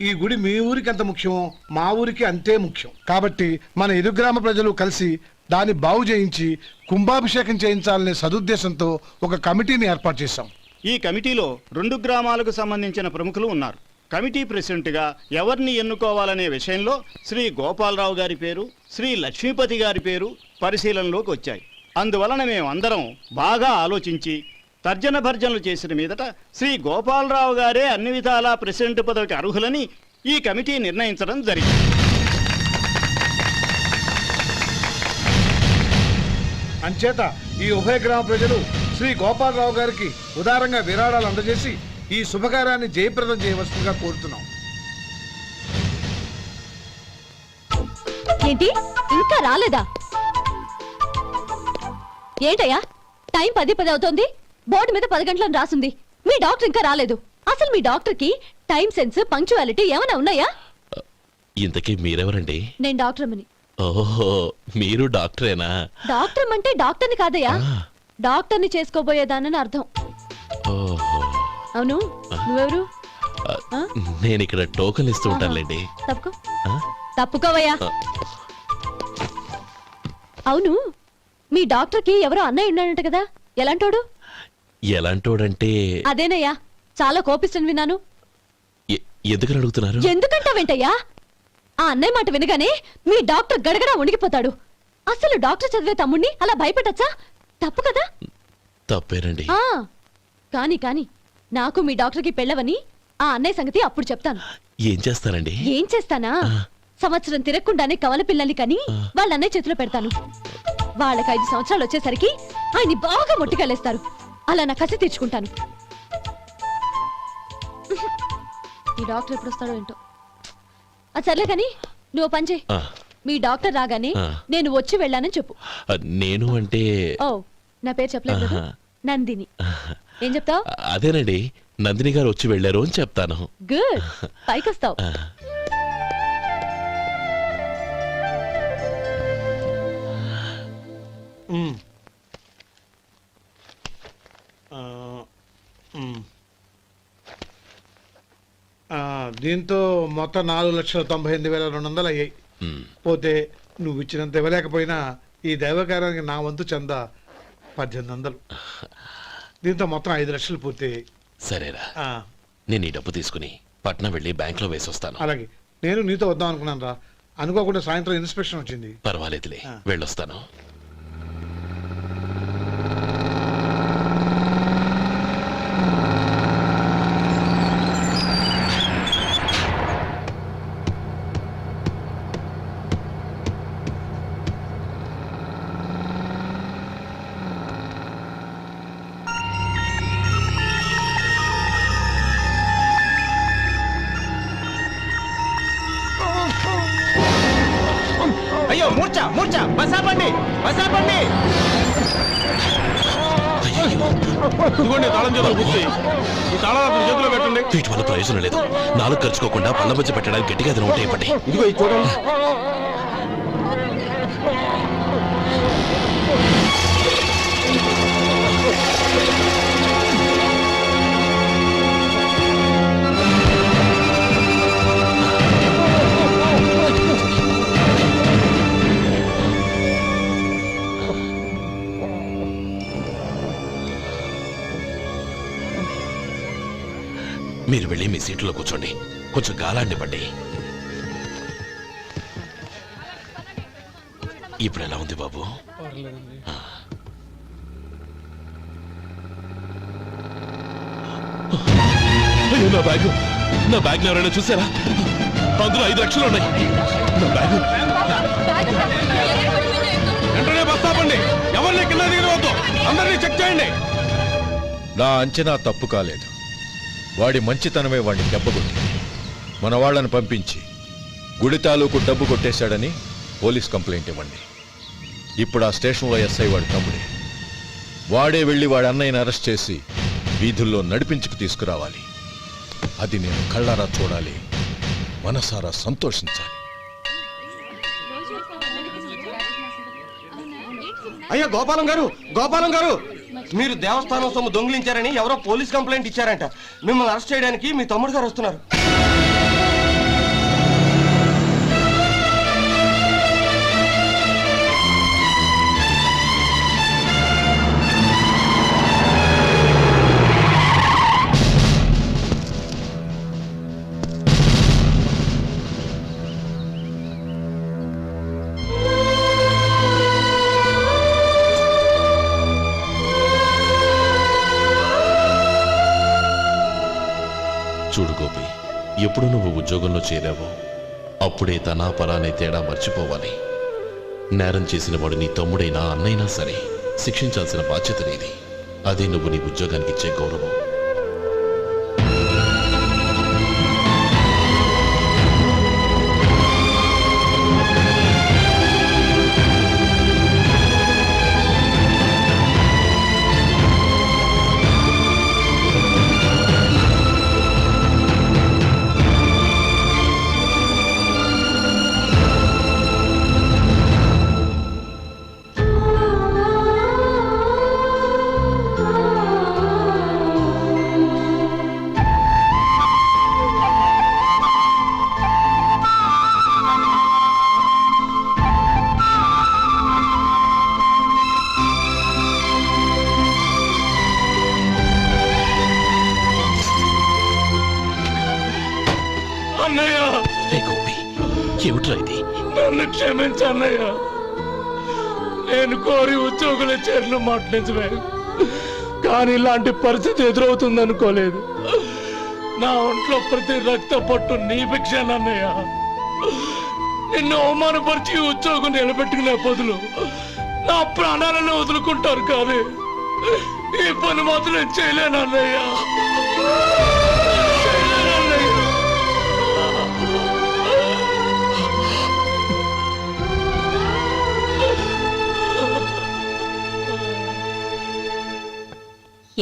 ఈ గుడి మీ ఊరికి ఎంత ముఖ్యమో మా ఊరికి అంతే ముఖ్యం. కాబట్టి మన ఇరు గ్రామ ప్రజలు కలిసి దాన్ని బాగు చేయించి కుంభాభిషేకం చేయించాలనే సదుద్దేశంతో ఒక కమిటీని ఏర్పాటు చేశాం. ఈ కమిటీలో 2 గ్రామాలకు సంబంధించిన ప్రముఖులు ఉన్నారు. కమిటీ ప్రెసిడెంట్గా ఎవరిని ఎన్నుకోవాలనే విషయంలో శ్రీ గోపాలరావు గారి పేరు, శ్రీ లక్ష్మీపతి గారి పేరు పరిశీలనలోకి వచ్చాయి. అందువలన మేమందరం బాగా ఆలోచించి తర్జన భర్జనలు చేసిన మీదట శ్రీ గోపాలరావు గారే అన్ని విధాలా ప్రెసిడెంట్ పదవికి అర్హులని ఈ కమిటీ నిర్ణయించడం జరిగింది. అంచేత ఈ ఉభయ గ్రామ ప్రజలు శ్రీ గోపాలరావు గారికి ఉదారంగా విరాళాలు అందజేసి ఈ శుభకార్యాన్ని జయప్రదం చేయవలసిందిగా కోరుతున్నాం. ఏంటి ఇంకా రాలేదా? ఏంటయ్యా టైం 10 అవుతోంది, బోర్డు మీద 10 గంటలను రాసింది. మీ డాక్టర్ ఇంకా రాలేదు. అసలు మీ డాక్టర్ కి టైం సెన్స్, పంక్చువాలిటీ ఏమైనా ఉన్నాయా? ఇంతకీ మీరెవరండి? నేను డాక్టర్ అమ్మని. ఓహో, మీరు డాక్టరేనా? డాక్టర్ అంటే డాక్టర్ని కాదయ్యా, డాక్టర్ని చేసుకోబోయేదానని అర్థం. ఓహో, అవును, నువ్వెవరు? నేను ఇక్కడ టోకన్ ఇస్తూ ఉంటానులేండి. తప్పుకో, తప్పుకోవయ్యా. అవును, మీ డాక్టర్ కి ఎవరో అన్నయ్య ఉన్నాడంట కదా, ఎలాంటోడు? ఎలాంటోడంటే అదేనయ్యా, చాలా కోపిస్తని విన్నాను. ఎందుకని అడుగుతున్నారు? ఎందుకంటావేంటయ్యా? ఆ అన్నయ్య మాట వినగానే మీ డాక్టర్ గడగడా ఉణిగిపోతాడు. అసలు డాక్టర్ చదివే తమ్ముణ్ణి అలా భయపెట్టచ్చా? తప్పు కదా? తప్పేనండి. కాని కాని నాకు మీ డాక్టర్కి పెళ్ళవని ఆ అన్నయ్య సంగతి అప్పుడు చెప్తాను. ఏం చేస్తానండి? ఏం చేస్తానా, సంవత్సరం తిరగకుండానే కవల పిల్లల్ని కని వాళ్ళ అన్నయ్య చేతిలో పెడతాను. వాళ్ళకి 5 సంవత్సరాలు వచ్చేసరికి ఆయన్ని బాగా మొట్టికెళ్ళేస్తారు. అలా నా కసి తీర్చుకుంటాను. ఈ డాక్టర్ ఎప్పుడు వస్తాడో ఏంటో. అది సర్లే కానీ నువ్వు పని చేయి. మీ డాక్టర్ రాగానే నేను వచ్చి వెళ్ళానని చెప్పు. నేను అంటే ఓ, నా పేరు చెప్పలేదు కదా, నందిని. ఏం చెప్తావు? అదేనండి, నందిని గారు వచ్చి వెళ్ళారు అని చెప్తాను. గుడ్, పైకొస్తావు. దీంతో మొత్తం 4,98,200 అయ్యాయి. పోతే నువ్వు ఇచ్చినంత ఇవ్వలేకపోయినా ఈ దైవకార్యానికి నా వంతు చందా 1800. దీంతో మొత్తం 5 లక్షలు పూర్తయ్యాయి. సరేరా, నేను ఈ డబ్బు తీసుకుని పట్నం వెళ్ళి బ్యాంక్ లో వేసొస్తాను. అలాగే, నేను నీతో వద్దాం అనుకున్నాను రా, అనుకోకుండా సాయంత్రం ఇన్స్పెక్షన్ వచ్చింది. పర్వాలేదులే, వెళ్ళొస్తాను. అయ్యో, మూర్ఛ మూర్ఛ, బసాపండి బసాపండి. ఇదిగోండి తాళం చేతులు గుర్తి, ఈ తాళాలు చేతిలో పెట్టండి. వీటి వల్ల ప్రయోజనం లేదు. 4 ఖర్చుకోకుండా పళ్ళ మధ్య పెట్టడానికి గట్టిగా అది నోట్ అయిపోండి. ఇదిగో ఇది చూడండి. మీరు వెళ్ళి మీ సీట్లో కూర్చోండి, కొంచెం గాలాన్ని పడ్డి. ఇప్పుడు ఎలా ఉంది బాబు? అయ్యో, నా బ్యాగ్ ఎవరైనా చూసారా? అందులో 5 లక్షలు ఉన్నాయి. నా బ్యాగ్ వెంటనే బస్తాపండి, ఎవరిని కింద దిగవద్దు, అందరినీ చెక్ చేయండి. నా అంచనా తప్పు కాలేదు. వాడి మంచితనమే వాడిని దెబ్బకొట్టి మన వాళ్ళని పంపించి గుడి తాలూకు డబ్బు కొట్టేశాడని పోలీస్ కంప్లైంట్ ఇవ్వండి. ఇప్పుడు ఆ స్టేషన్లో ఎస్ఐ వాడి తమ్ముడే. వాడే వెళ్ళి వాడి అన్నయ్యని అరెస్ట్ చేసి వీధుల్లో నడిపించుకు తీసుకురావాలి. అది నేను కళ్ళారా చూడాలి, మనసారా సంతోషించాలి. అయ్యా గోపాలం గారు, గోపాలం గారు, మీరు దేవస్థానం సొమ్ము దొంగిలించారని ఎవరో పోలీస్ కంప్లైంట్ ఇచ్చారంట. మిమ్మల్ని అరెస్ట్ చేయడానికి మీ తమ్ముడు గారు వస్తున్నారు. చూడు గోపి, ఎప్పుడు నువ్వు ఉద్యోగంలో చేరావో అప్పుడే తనా పరానే తేడా మర్చిపోవాలి. నేరం చేసిన వాడు నీ తమ్ముడైనా అన్నైనా సరే శిక్షించాల్సిన బాధ్యత నీది. అదే నువ్వు నీ ఉద్యోగానికి ఇచ్చే గౌరవం. ఏమిట్రా ఇది? నన్ను క్షమించు అన్నయ్య. నేను కోరి ఉద్యోగుల చేరిన మాట నిజమే, కానీ ఇలాంటి పరిస్థితి ఎదురవుతుంది అనుకోలేదు. నా ఒంట్లో ప్రతి రక్త పట్టు నీ భిక్షానన్నయ్య. నిన్ను అవమానపరిచి ఉద్యోగం నిలబెట్టుకునే బదులు నా ప్రాణాలను వదులుకుంటారు, కానీ ఈ పని మాత్రం నేను చేయలేనన్నయ్య.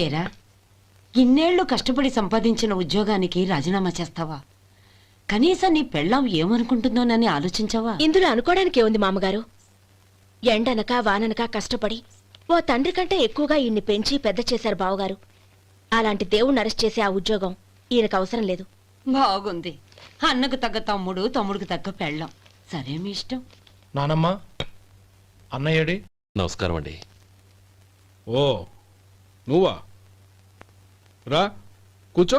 ఏరా, ఇన్నేళ్లు కష్టపడి సంపాదించిన ఉద్యోగానికి రాజీనామా చేస్తావా? కనీసం నీ పెళ్ళాం ఏమనుకుంటుందోనని ఆలోచించావా? ఇందులో అనుకోవడానికి ఉంది మామగారు. ఎండనక వాననక కష్టపడి ఓ తండ్రి కంటే ఎక్కువగా ఈయన్ని పెంచి పెద్ద చేశారు బావగారు. అలాంటి దేవుణ్ణి అరెస్ట్ చేసే ఆ ఉద్యోగం ఈయనకు అవసరం లేదు. బాగుంది. అన్నకు తగ్గ తమ్ముడు, తమ్ముడికి తగ్గ పెళ్ళాం. సరే, మీ ఇష్టం. నానమ్మ, అన్నయ్యడి. నమస్కారం అండి. ఓ నువ్వా? రా కూర్చో.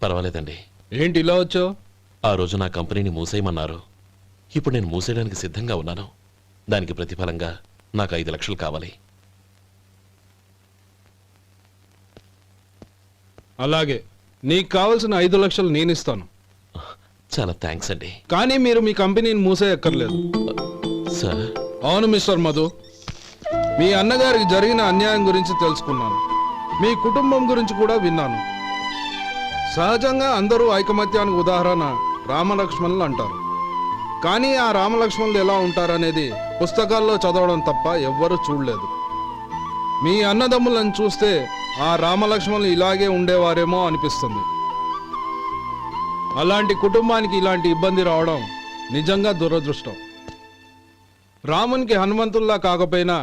పర్వాలేదండి. ఏంటి ఇలా వచ్చావు? ఆ రోజు నా కంపెనీని మూసేయమన్నారు. ఇప్పుడు నేను మూసేయడానికి సిద్ధంగా ఉన్నాను. దానికి ప్రతిఫలంగా నాకు 5 లక్షలు కావాలి. అలాగే, నీకు కావలసిన 5 లక్షలు నేను ఇస్తాను. చాలా థ్యాంక్స్ అండి. కానీ మీరు మీ కంపెనీని మూసేయక్కర్లేదు. సార్? అవును మిస్టర్ మధు, మీ అన్నగారికి జరిగిన అన్యాయం గురించి తెలుసుకున్నాను. మీ కుటుంబం గురించి కూడా విన్నాను. సహజంగా అందరూ ఐకమత్యానికి ఉదాహరణ రామలక్ష్మణులు అంటారు. కానీ ఆ రామలక్ష్మణులు ఎలా ఉంటారనేది పుస్తకాల్లో చదవడం తప్ప ఎవ్వరూ చూడలేదు. మీ అన్నదమ్ములను చూస్తే ఆ రామలక్ష్మణులు ఇలాగే ఉండేవారేమో అనిపిస్తుంది. అలాంటి కుటుంబానికి ఇలాంటి ఇబ్బంది రావడం నిజంగా దురదృష్టం. రామునికి హనుమంతుల్లా కాకపోయినా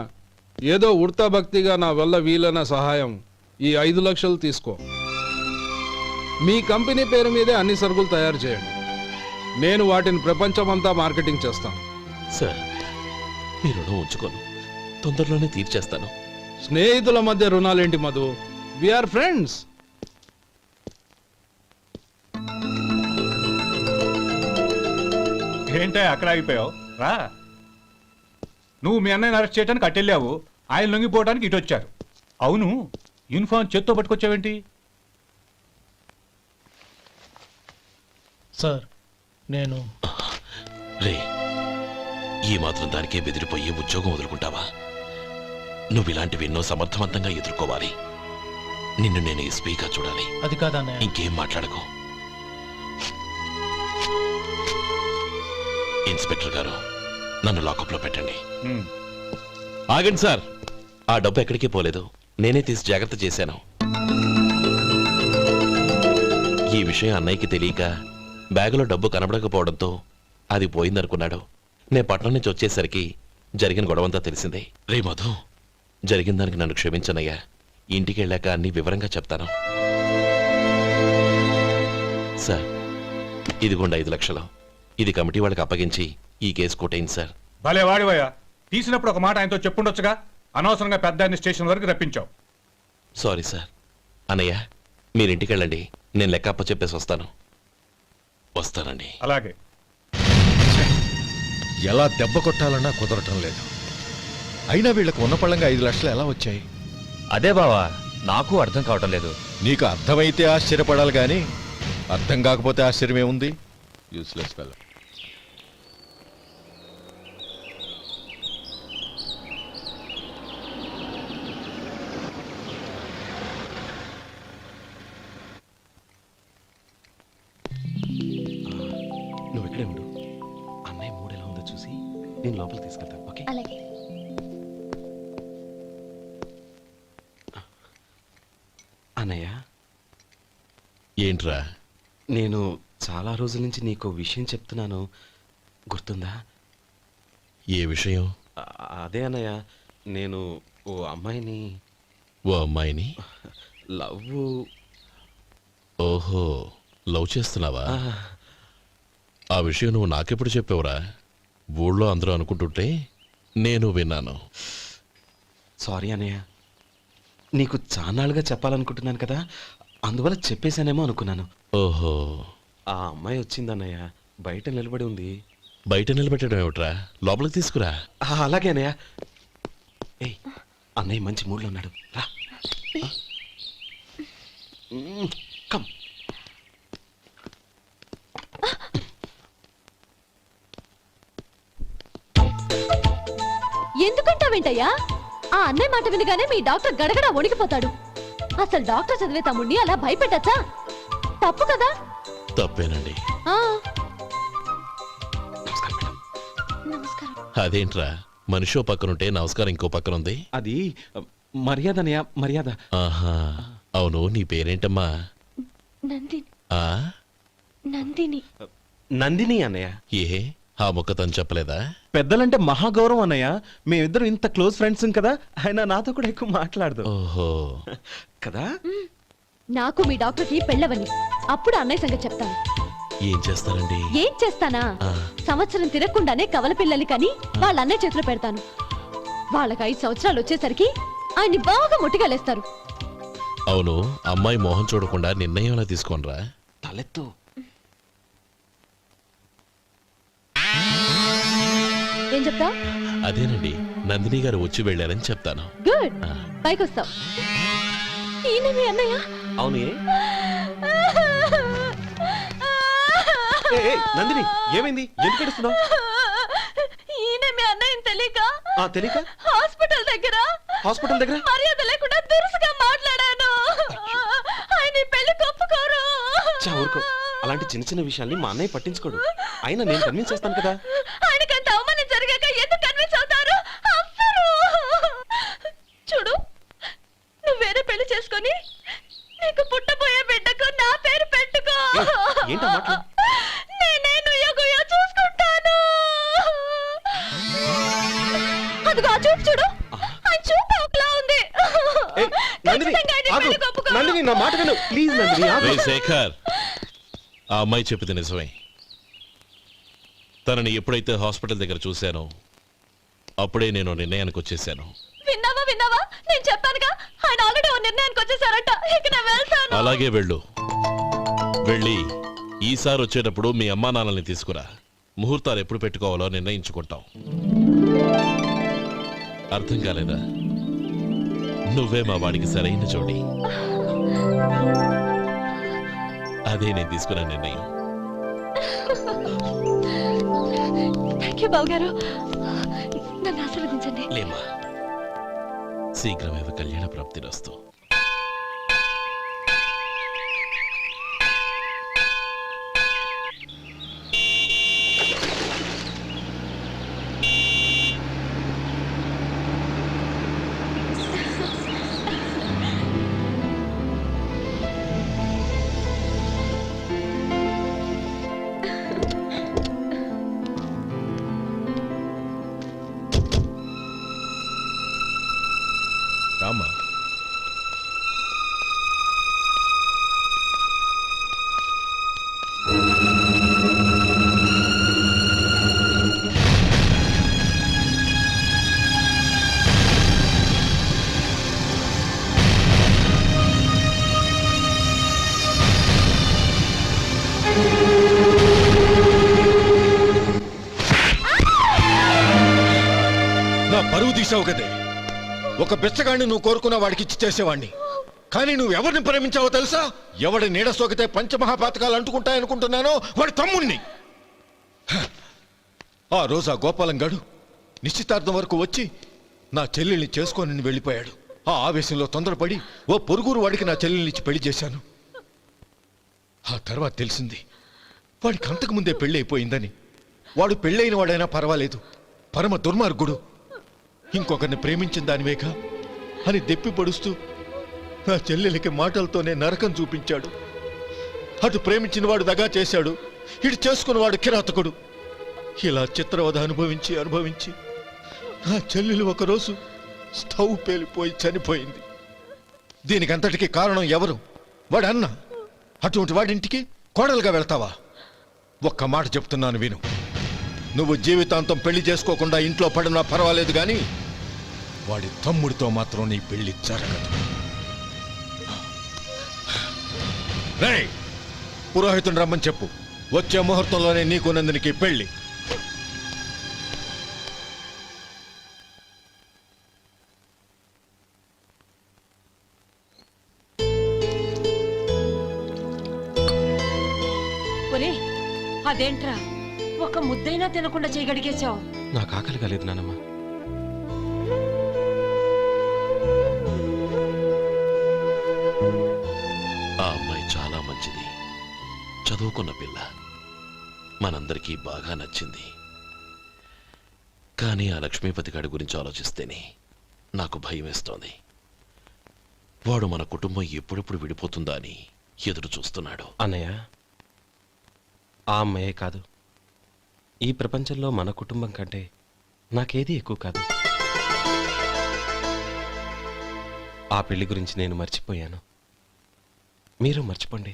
ఏదో ఉడతా భక్తిగా నా వల్ల వీలైన సహాయం ఈ 5 లక్షలు తీసుకో. మీ కంపెనీ పేరు మీదే అన్ని సరుకులు తయారు చేయండి. నేను వాటిని ప్రపంచమంతా మార్కెటింగ్ చేస్తాను. సార్, మీ రుణం ఉంచుకోను, తొందరలోనే తీర్చేస్తాను. స్నేహితుల మధ్య రుణాలేంటి మధు? We are friends. ఏంటే అక్కడ ఆగిపోయావు? రా. నువ్వు మీ అన్నయ్యని అరెస్ట్ చేయడానికి అట్టెళ్ళావు, ఆయన లొంగిపోవడానికి ఇటు వచ్చారు. అవును, యూనిఫామ్ చేత్తో పట్టుకొచ్చావేంటి? సార్, నేను రే, ఈ మాత్రం దానికే బెదిరిపోయి ఉద్యోగం వదులుకుంటావా? నువ్వు ఇలాంటివి ఎన్నో సమర్థవంతంగా ఎదుర్కోవాలి. నిన్ను నేను ఎస్పీగా చూడాలి. అది కాదన్నయ్య. ఇంకేం మాట్లాడకు. ఇన్స్పెక్టర్ గారు, నన్ను లాకప్లో పెట్టండి. ఆగండి సార్, ఆ డబ్బు ఎక్కడికి పోలేదు, నేనే తీసి జాగ్రత్త చేశాను. ఈ విషయం అన్నయ్యకి తెలియక బ్యాగులో డబ్బు కనబడకపోవడంతో అది పోయిందనుకున్నాడు. నేను పట్నం నుంచి వచ్చేసరికి జరిగిన గొడవంతా తెలిసిందే. రే మధు, జరిగిన దానికి నన్ను క్షమించనయ్యా. ఇంటికి వెళ్ళాక అన్ని వివరంగా చెప్తాను. సార్, ఇదిగోండి 5 లక్షలు. ఇది కమిటీ వాళ్ళకి అప్పగించి ఈ కేసు కొట్టేయండి సార్. భలే వాడివయ్యా, తీసినప్పుడు ఒక మాట ఆయనతో చెప్పుండొచ్చుగా. అనవసరంగా పెద్ద ఆయన స్టేషన్ వరకు రప్పించావు. Sorry sir. అన్నయ్య, మీరు ఇంటికి వెళ్ళండి, నేను లెక్క అప్ప చెప్పేసి వస్తానండి. అలాగే. ఎలా దెబ్బ కొట్టాలన్నా కుదరటం లేదు. అయినా వీళ్ళకు ఉన్న పళ్ళంగా 5 లక్షలు ఎలా వచ్చాయి? అదే బావా, నాకు అర్థం కావటం లేదు. నీకు అర్థమైతే ఆశ్చర్యపడాలి కానీ అర్థం కాకపోతే ఆశ్చర్యమే ఉంది. Useless fellow. నువ్వు ఇక్కడే ఉండు. అన్నయ్య మూడు ఎలా ఉందో చూసి నేను లోపలికి తీసుకెళ్తాను. ఓకే? అలాగే. అన్నయ్య, ఏంట్రా? నేను చాలా రోజుల నుంచి నీకు విషయం చెప్తున్నాను, గుర్తుందా? ఏ విషయం? అదే అన్నయ్య, నేను ఓ అమ్మాయిని లవ్. ఓహో, లవ్ చేస్తున్నావా? ఆ విషయం నువ్వు నాకెప్పుడు చెప్పావురా? ఊళ్ళో అందరూ అనుకుంటుంటే నేను విన్నాను. సారీ అన్నయ్య, నీకు చాన్నాళ్ళుగా చెప్పాలనుకుంటున్నాను కదా, అందువల్ల చెప్పేశానేమో అనుకున్నాను. ఓహో, ఆ అమ్మాయి వచ్చిందన్నయ్య, బయట నిలబడి ఉంది. బయట నిలబెట్టడం ఏమిట్రా? లోపలికి తీసుకురా. అలాగే అన్నయ్య. ఏయ్, అన్నయ్య మంచి మూడ్లో ఉన్నాడు, రా. కమ్. ఎందుకంటావేంటయ్యా? ఆ అన్నయ్య మాట వినగానే మీ డాక్టర్ గడగడ వణికిపోతాడు. అసలు డాక్టర్ చదివే తమ్ముడిని అలా భయపెట్టచ్చా? తప్పు కదా? తప్పేనండి. నమస్కారం. అదేంట్రా, మనిషో పక్కనుంటే నమస్కారం ఇంకో పక్కనుంది? అది మర్యాద అన్నయ్య, మర్యాద. ఆహా, అవును, నీ పేరేంటమ్మా? నందిని. ఆ, నందిని. నందిని అన్నయ్య. ఏ, ఆ మొక్క తను చెప్పలేదా? పెద్దలంటే మహాగౌరవం అన్నయ్య, మేమిద్దరం ఇంత క్లోజ్ ఫ్రెండ్స్ కదా, ఆయన నాతో కూడా ఎక్కువ మాట్లాడదు. ఓహో కదా. నాకు మీ డాక్టర్కి పెళ్ళవని, అప్పుడు అన్నయ్య సంగతి చెప్తాను. ఏం చేస్తారండి? ఏం చేస్తానా? సంవత్సరం తిరగకుండానే కవల పిల్లలు కని వాళ్ళ అన్నయ్య చేతిలో పెడతాను. వాళ్ళకి 5 సంవత్సరాలు వచ్చేసరికి ఆయన్ని బాగా ముట్టిగలేస్తారు. అవును, అమ్మాయి మోహం చూడకుండా నిర్ణయం ఎలా తీసుకోనరా? తలెత్తు. ఏం చెప్తా? అదేనండి, నందిని గారు వచ్చి వెళ్ళారని చెప్తాను. గుడ్, పైకొస్తావు. ఈయన మీ అన్నయ్య? అవును. నందిని, ఏమైంది? ఎందుకు ఏడుస్తున్నావు? ఈయన మీ అన్నయ్యని తెలియక తెలియక హాస్పిటల్ దగ్గర మర్యాద లేకుండా దురుసుగా మాట్లాడాను. ఆయన ఈ పెళ్లి ఒప్పుకోరు. ఊరుకో, అలాంటి చిన్న చిన్న విషయాల్ని మా అన్నయ్య పట్టించుకోడు. అయినా నేను కన్విన్స్ చేస్తాను కదా. ఆయనకంత అవమానం జరిగాక ఎందుకు కన్విన్స్ అవుతారు? చూడు, నువ్వు వేరే పెళ్లి చేసుకొని నీకు పుట్టబోయే బిడ్డకు నా పేరు పెట్టుకో. ఏంటో మాట్లాడు. నేనే నుయ్యగుయ్య చూసుకుంటాను. అదిగో ఆ చూపు చూడు, ఆ చూపు ఒకలా ఉంది. నందిని, నా మాట విను ప్లీజ్. నందిని, రేయ్ శేఖర్, ఆ అమ్మాయి చెప్పింది నిజమే. తనని ఎప్పుడైతే హాస్పిటల్ దగ్గర చూశానో అప్పుడే నేను నిర్ణయానికి వచ్చేసాను. విన్నావా? నేను చెప్పానుగా, ఆయన ఆల్రెడీ ఓ నిర్ణయానికి వచ్చేసారట. ఇక నేను వెళ్తాను. అలాగే వెళ్ళు. వెళ్ళి ఈసారి వచ్చేటప్పుడు మీ అమ్మా నాన్నల్ని తీసుకురా. ముహూర్తాలు ఎప్పుడు పెట్టుకోవాలో నిర్ణయించుకుంటాం. అర్థం కాలేదా? నువ్వే మా వాడికి సరైన జోడి. అదే నేను తీసుకున్న నిర్ణయం. థాంక్యూ బావగారు, నన్ను ఆశీర్వదించండి. లేమా, శీఘ్రమేవ కళ్యాణ ప్రాప్తిరస్తు. పరువు తీసావు కదే. ఒక బిచ్చగాడిని నువ్వు కోరుకున్న వాడికి ఇచ్చి చేసేవాడిని. కానీ నువ్వు ఎవరిని ప్రేమించావో తెలుసా? ఎవడి నీడ సోకితే పంచమహాపాతకాలు అంటుకుంటాయనుకుంటున్నానో వాడి తమ్ముణ్ణి. ఆ రోజు ఆ గోపాలం గాడు నిశ్చితార్థం వరకు వచ్చి నా చెల్లెల్ని చేసుకొని వెళ్ళిపోయాడు. ఆ ఆవేశంలో తొందరపడి ఓ పొరుగురు వాడికి నా చెల్లెల్నిచ్చి పెళ్లి చేశాను. ఆ తర్వాత తెలిసింది వాడికి అంతకు ముందే పెళ్లి అయిపోయిందని. వాడు పెళ్ళైన వాడైనా పర్వాలేదు, పరమ దుర్మార్గుడు. ఇంకొకరిని ప్రేమించిన దానివేగా అని దెప్పి పడుస్తూ నా చెల్లెలకి మాటలతోనే నరకం చూపించాడు. అటు ప్రేమించిన వాడు దగా చేశాడు, ఇటు చేసుకున్నవాడు కిరాతకుడు. ఇలా చిత్రవధ అనుభవించి అనుభవించి నా చెల్లెలు ఒకరోజు స్టవ్ పేలిపోయి చనిపోయింది. దీనికంతటికి కారణం ఎవరు? వాడు అన్న. అటువంటి వాడింటికి కోడలుగా వెళ్తావా? ఒక్క మాట చెప్తున్నాను విను. నువ్వు జీవితాంతం పెళ్లి చేసుకోకుండా ఇంట్లో పడినా పర్వాలేదు, కానీ వాడి తమ్ముడితో మాత్రం నీ పెళ్లి జరగదు. రేయ్, పురోహితుని రమ్మని చెప్పు. వచ్చే ముహూర్తంలోనే నీకు నందినికి పెళ్లి. ఒరే, అదేంట్రా ఒక ముద్దైనా తినకుండా చేయగడిగేశావు? నాకు ఆకలి కాలేదు నానమ్మ. ఆ అమ్మాయి చాలా మంచిది, చదువుకున్న పిల్ల, మనందరికీ బాగా నచ్చింది. కానీ ఆ లక్ష్మీపతి గారి గురించి ఆలోచిస్తేనే నాకు భయం వేస్తోంది. వాడు మన కుటుంబం ఎప్పుడెప్పుడు విడిపోతుందా అని ఎదురు చూస్తున్నాడు. అన్నయ్య, ఆ అమ్మాయే కాదు, ఈ ప్రపంచంలో మన కుటుంబం కంటే నాకేది ఎక్కువ కాదు. ఆ పెళ్లి గురించి నేను మర్చిపోయాను, మీరు మర్చిపోండి.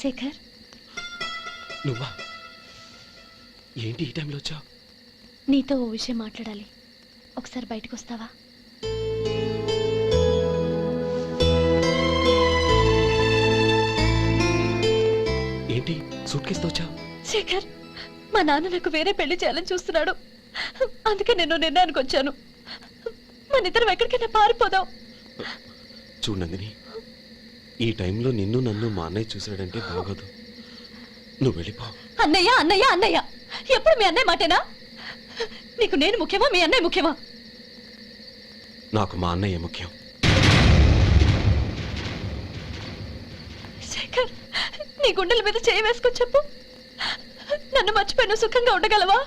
శేఖర్, నువ్వా? ఏంటి ఈ టైంలో వచ్చావు? నీతో ఓ విషయం మాట్లాడాలి. ఒకసారి బయటకు వస్తావా? ఏంటి సూట్ కేసుతో వచ్చావు? శేఖర్, మా నాన్న నాకు వేరే పెళ్లి చేయాలని చూస్తున్నాడు. అందుకే నేను నిర్ణయానికి వచ్చాను. మన ఇద్దరం ఎక్కడికైనా పారిపోదాం. చూడు నందిని, ఈ టైంలో నిన్ను నన్ను మా అన్నయ్య చూశాడంటే బాగోదు. నువ్వు వెళ్ళిపో. అన్నయ్య అన్నయ్య అన్నయ్య, ఎప్పుడు మీ అన్నయ్య మాటేనా? నీకు నేను ముఖ్యమా, మీ అన్నయ్య ముఖ్యమా? నాకు మా అన్నయ్య ముఖ్యం. శేఖర్, నీ గుండెల మీద చేయి వేసుకొని చెప్పు, నన్ను మర్చిపోయిన సుఖంగా ఉండగలవా?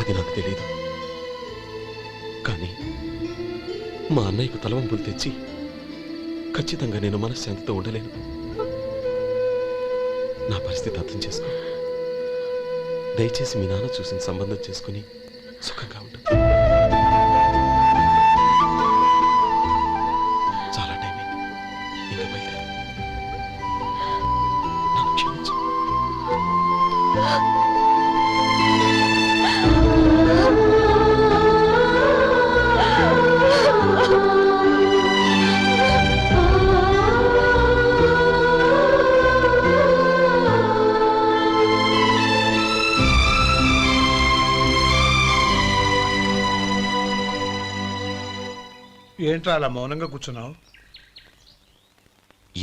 అది నాకు తెలియదు, కానీ మా అన్నయ్యకు తలవంపులు తెచ్చి ఖచ్చితంగా నేను మనశ్శాంతితో ఉండలేను. నా పరిస్థితి అర్థం చేసుకో. దయచేసి మీ నాన్న చూసిన సంబంధం చేసుకుని సుఖంగా ఉండు. చాలా టైం అయింది, ఇంకా బయలుదేరు. నన్ను క్షమించు. ఏంట్రా అలా మౌనంగా కూర్చున్నావు?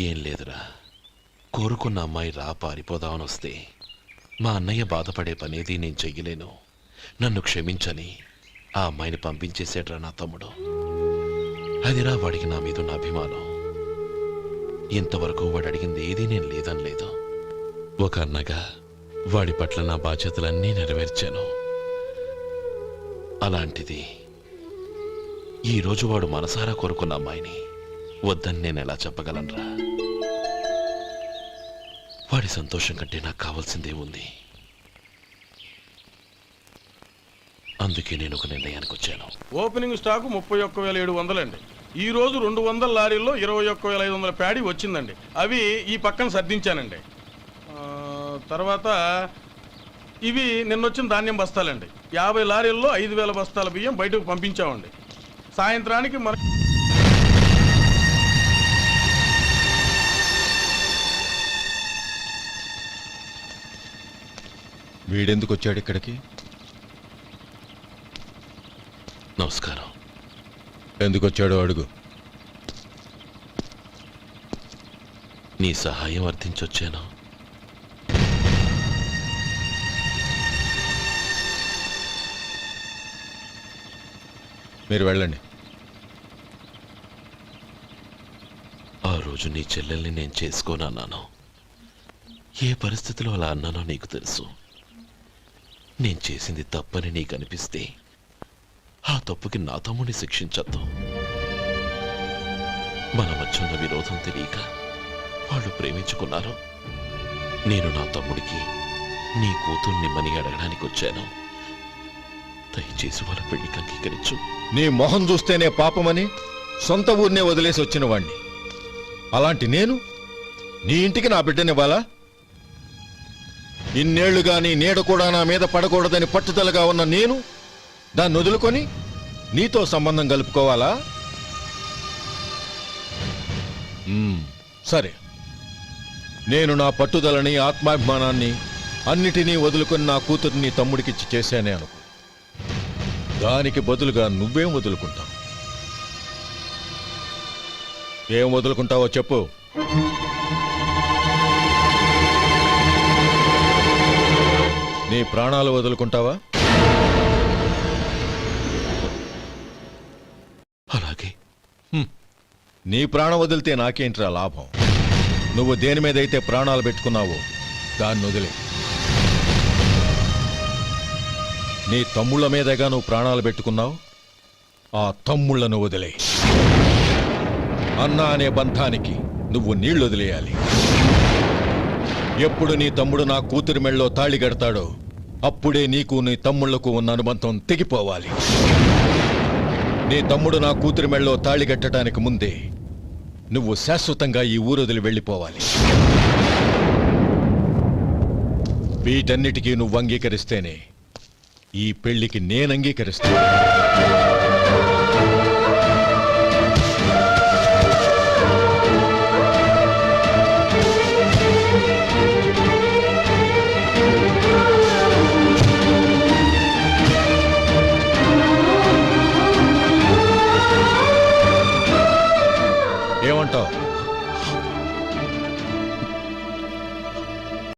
ఏం లేదురా, కోరుకున్న అమ్మాయి రా పారిపోదామని వస్తే మా అన్నయ్య బాధపడే పనేది నేను చెయ్యలేను, నన్ను క్షమించని ఆ అమ్మాయిని పంపించేసేట్రా నా తమ్ముడు. అదిరా వాడికి నా మీద ఉన్న అభిమానం. ఇంతవరకు వాడు అడిగింది ఏదీ నేను లేదని లేదు. ఒక అన్నగా వాడి పట్ల నా బాధ్యతలన్నీ నెరవేర్చాను. అలాంటిది ఈరోజు వాడు మనసారా కోరుకున్న అమ్మాయిని వద్దని నేను ఎలా చెప్పగలనురా? వాడి సంతోషం కంటే నాకు కావాల్సిందే ఉంది. అందుకే నేను ఒక నిర్ణయానికి వచ్చాను. ఓపెనింగ్ స్టాకు 31,700 అండి. ఈ రోజు 200 లారీల్లో 21,500 ప్యాడీ వచ్చిందండి. అవి ఈ పక్కన సర్దించానండి. తర్వాత ఇవి నిన్నొచ్చిన ధాన్యం బస్తాలండి. 50 లారీల్లో 5,000 బస్తాల బియ్యం బయటకు పంపించామండి. సాయంత్రానికి మన వీడెందుకు వచ్చాడు ఇక్కడికి? నమస్కారం. ఎందుకు వచ్చాడో అడుగు. నీ సహాయం అర్థించొచ్చాను. మీరు వెళ్ళండి. ఆ రోజు నీ చెల్లెల్ని నేను చేసుకోనన్నాను. ఏ పరిస్థితిలో అలా అన్నానో నీకు తెలుసు. నేను చేసింది తప్పని నీకు అనిపిస్తే ఆ తప్పుకి నా తమ్ముడిని శిక్షించద్దు. మన మధ్య ఉన్న విరోధం తెలియక వాళ్ళు ప్రేమించుకున్నారు. నేను నా తమ్ముడికి నీ కూతుర్నిమ్మని అడగడానికి వచ్చాను. దయచేసి వాళ్ళ పెళ్లికి అంగీకరించు. నీ మొహం చూస్తేనే పాపమని సొంత ఊరినే వదిలేసి వచ్చిన వాణ్ణి. అలాంటి నేను నీ ఇంటికి నా బిడ్డనివ్వాలా? ఇన్నేళ్లుగా నీ నీడ కూడా నా మీద పడకూడదని పట్టుదలగా ఉన్న నేను దాన్ని వదులుకొని నీతో సంబంధం కలుపుకోవాలా? సరే, నేను నా పట్టుదలని ఆత్మాభిమానాన్ని అన్నిటినీ వదులుకొని నా కూతుర్ని తమ్ముడికిచ్చి చేశానే అనుకో. దానికి బదులుగా నువ్వేం వదులుకుంటావు? ఏం వదులుకుంటావో చెప్పు. నీ ప్రాణాలు వదులుకుంటావా? అలాగే. నీ ప్రాణం వదిలితే నాకేంట్రా లాభం? నువ్వు దేని మీదైతే ప్రాణాలు పెట్టుకున్నావో దాన్ని వదిలే. నీ తమ్ముళ్ళ మీదగా నువ్వు ప్రాణాలు పెట్టుకున్నావు. ఆ తమ్ముళ్లను వదిలే. అన్న అనే బంధానికి నువ్వు నీళ్లు వదిలేయాలి. ఎప్పుడు నీ తమ్ముడు నా కూతురి మెళ్ళలో తాళి కడతాడో అప్పుడే నీకు నీ తమ్ముళ్లకు ఉన్న అనుబంధం తెగిపోవాలి. నీ తమ్ముడు నా కూతురి మెళ్ళలో తాళి కట్టడానికి ముందే నువ్వు శాశ్వతంగా ఈ ఊరొదిలి వెళ్ళిపోవాలి. వీటన్నిటికీ నువ్వు అంగీకరిస్తేనే ఈ పెళ్లికి నేను అంగీకరిస్తాను.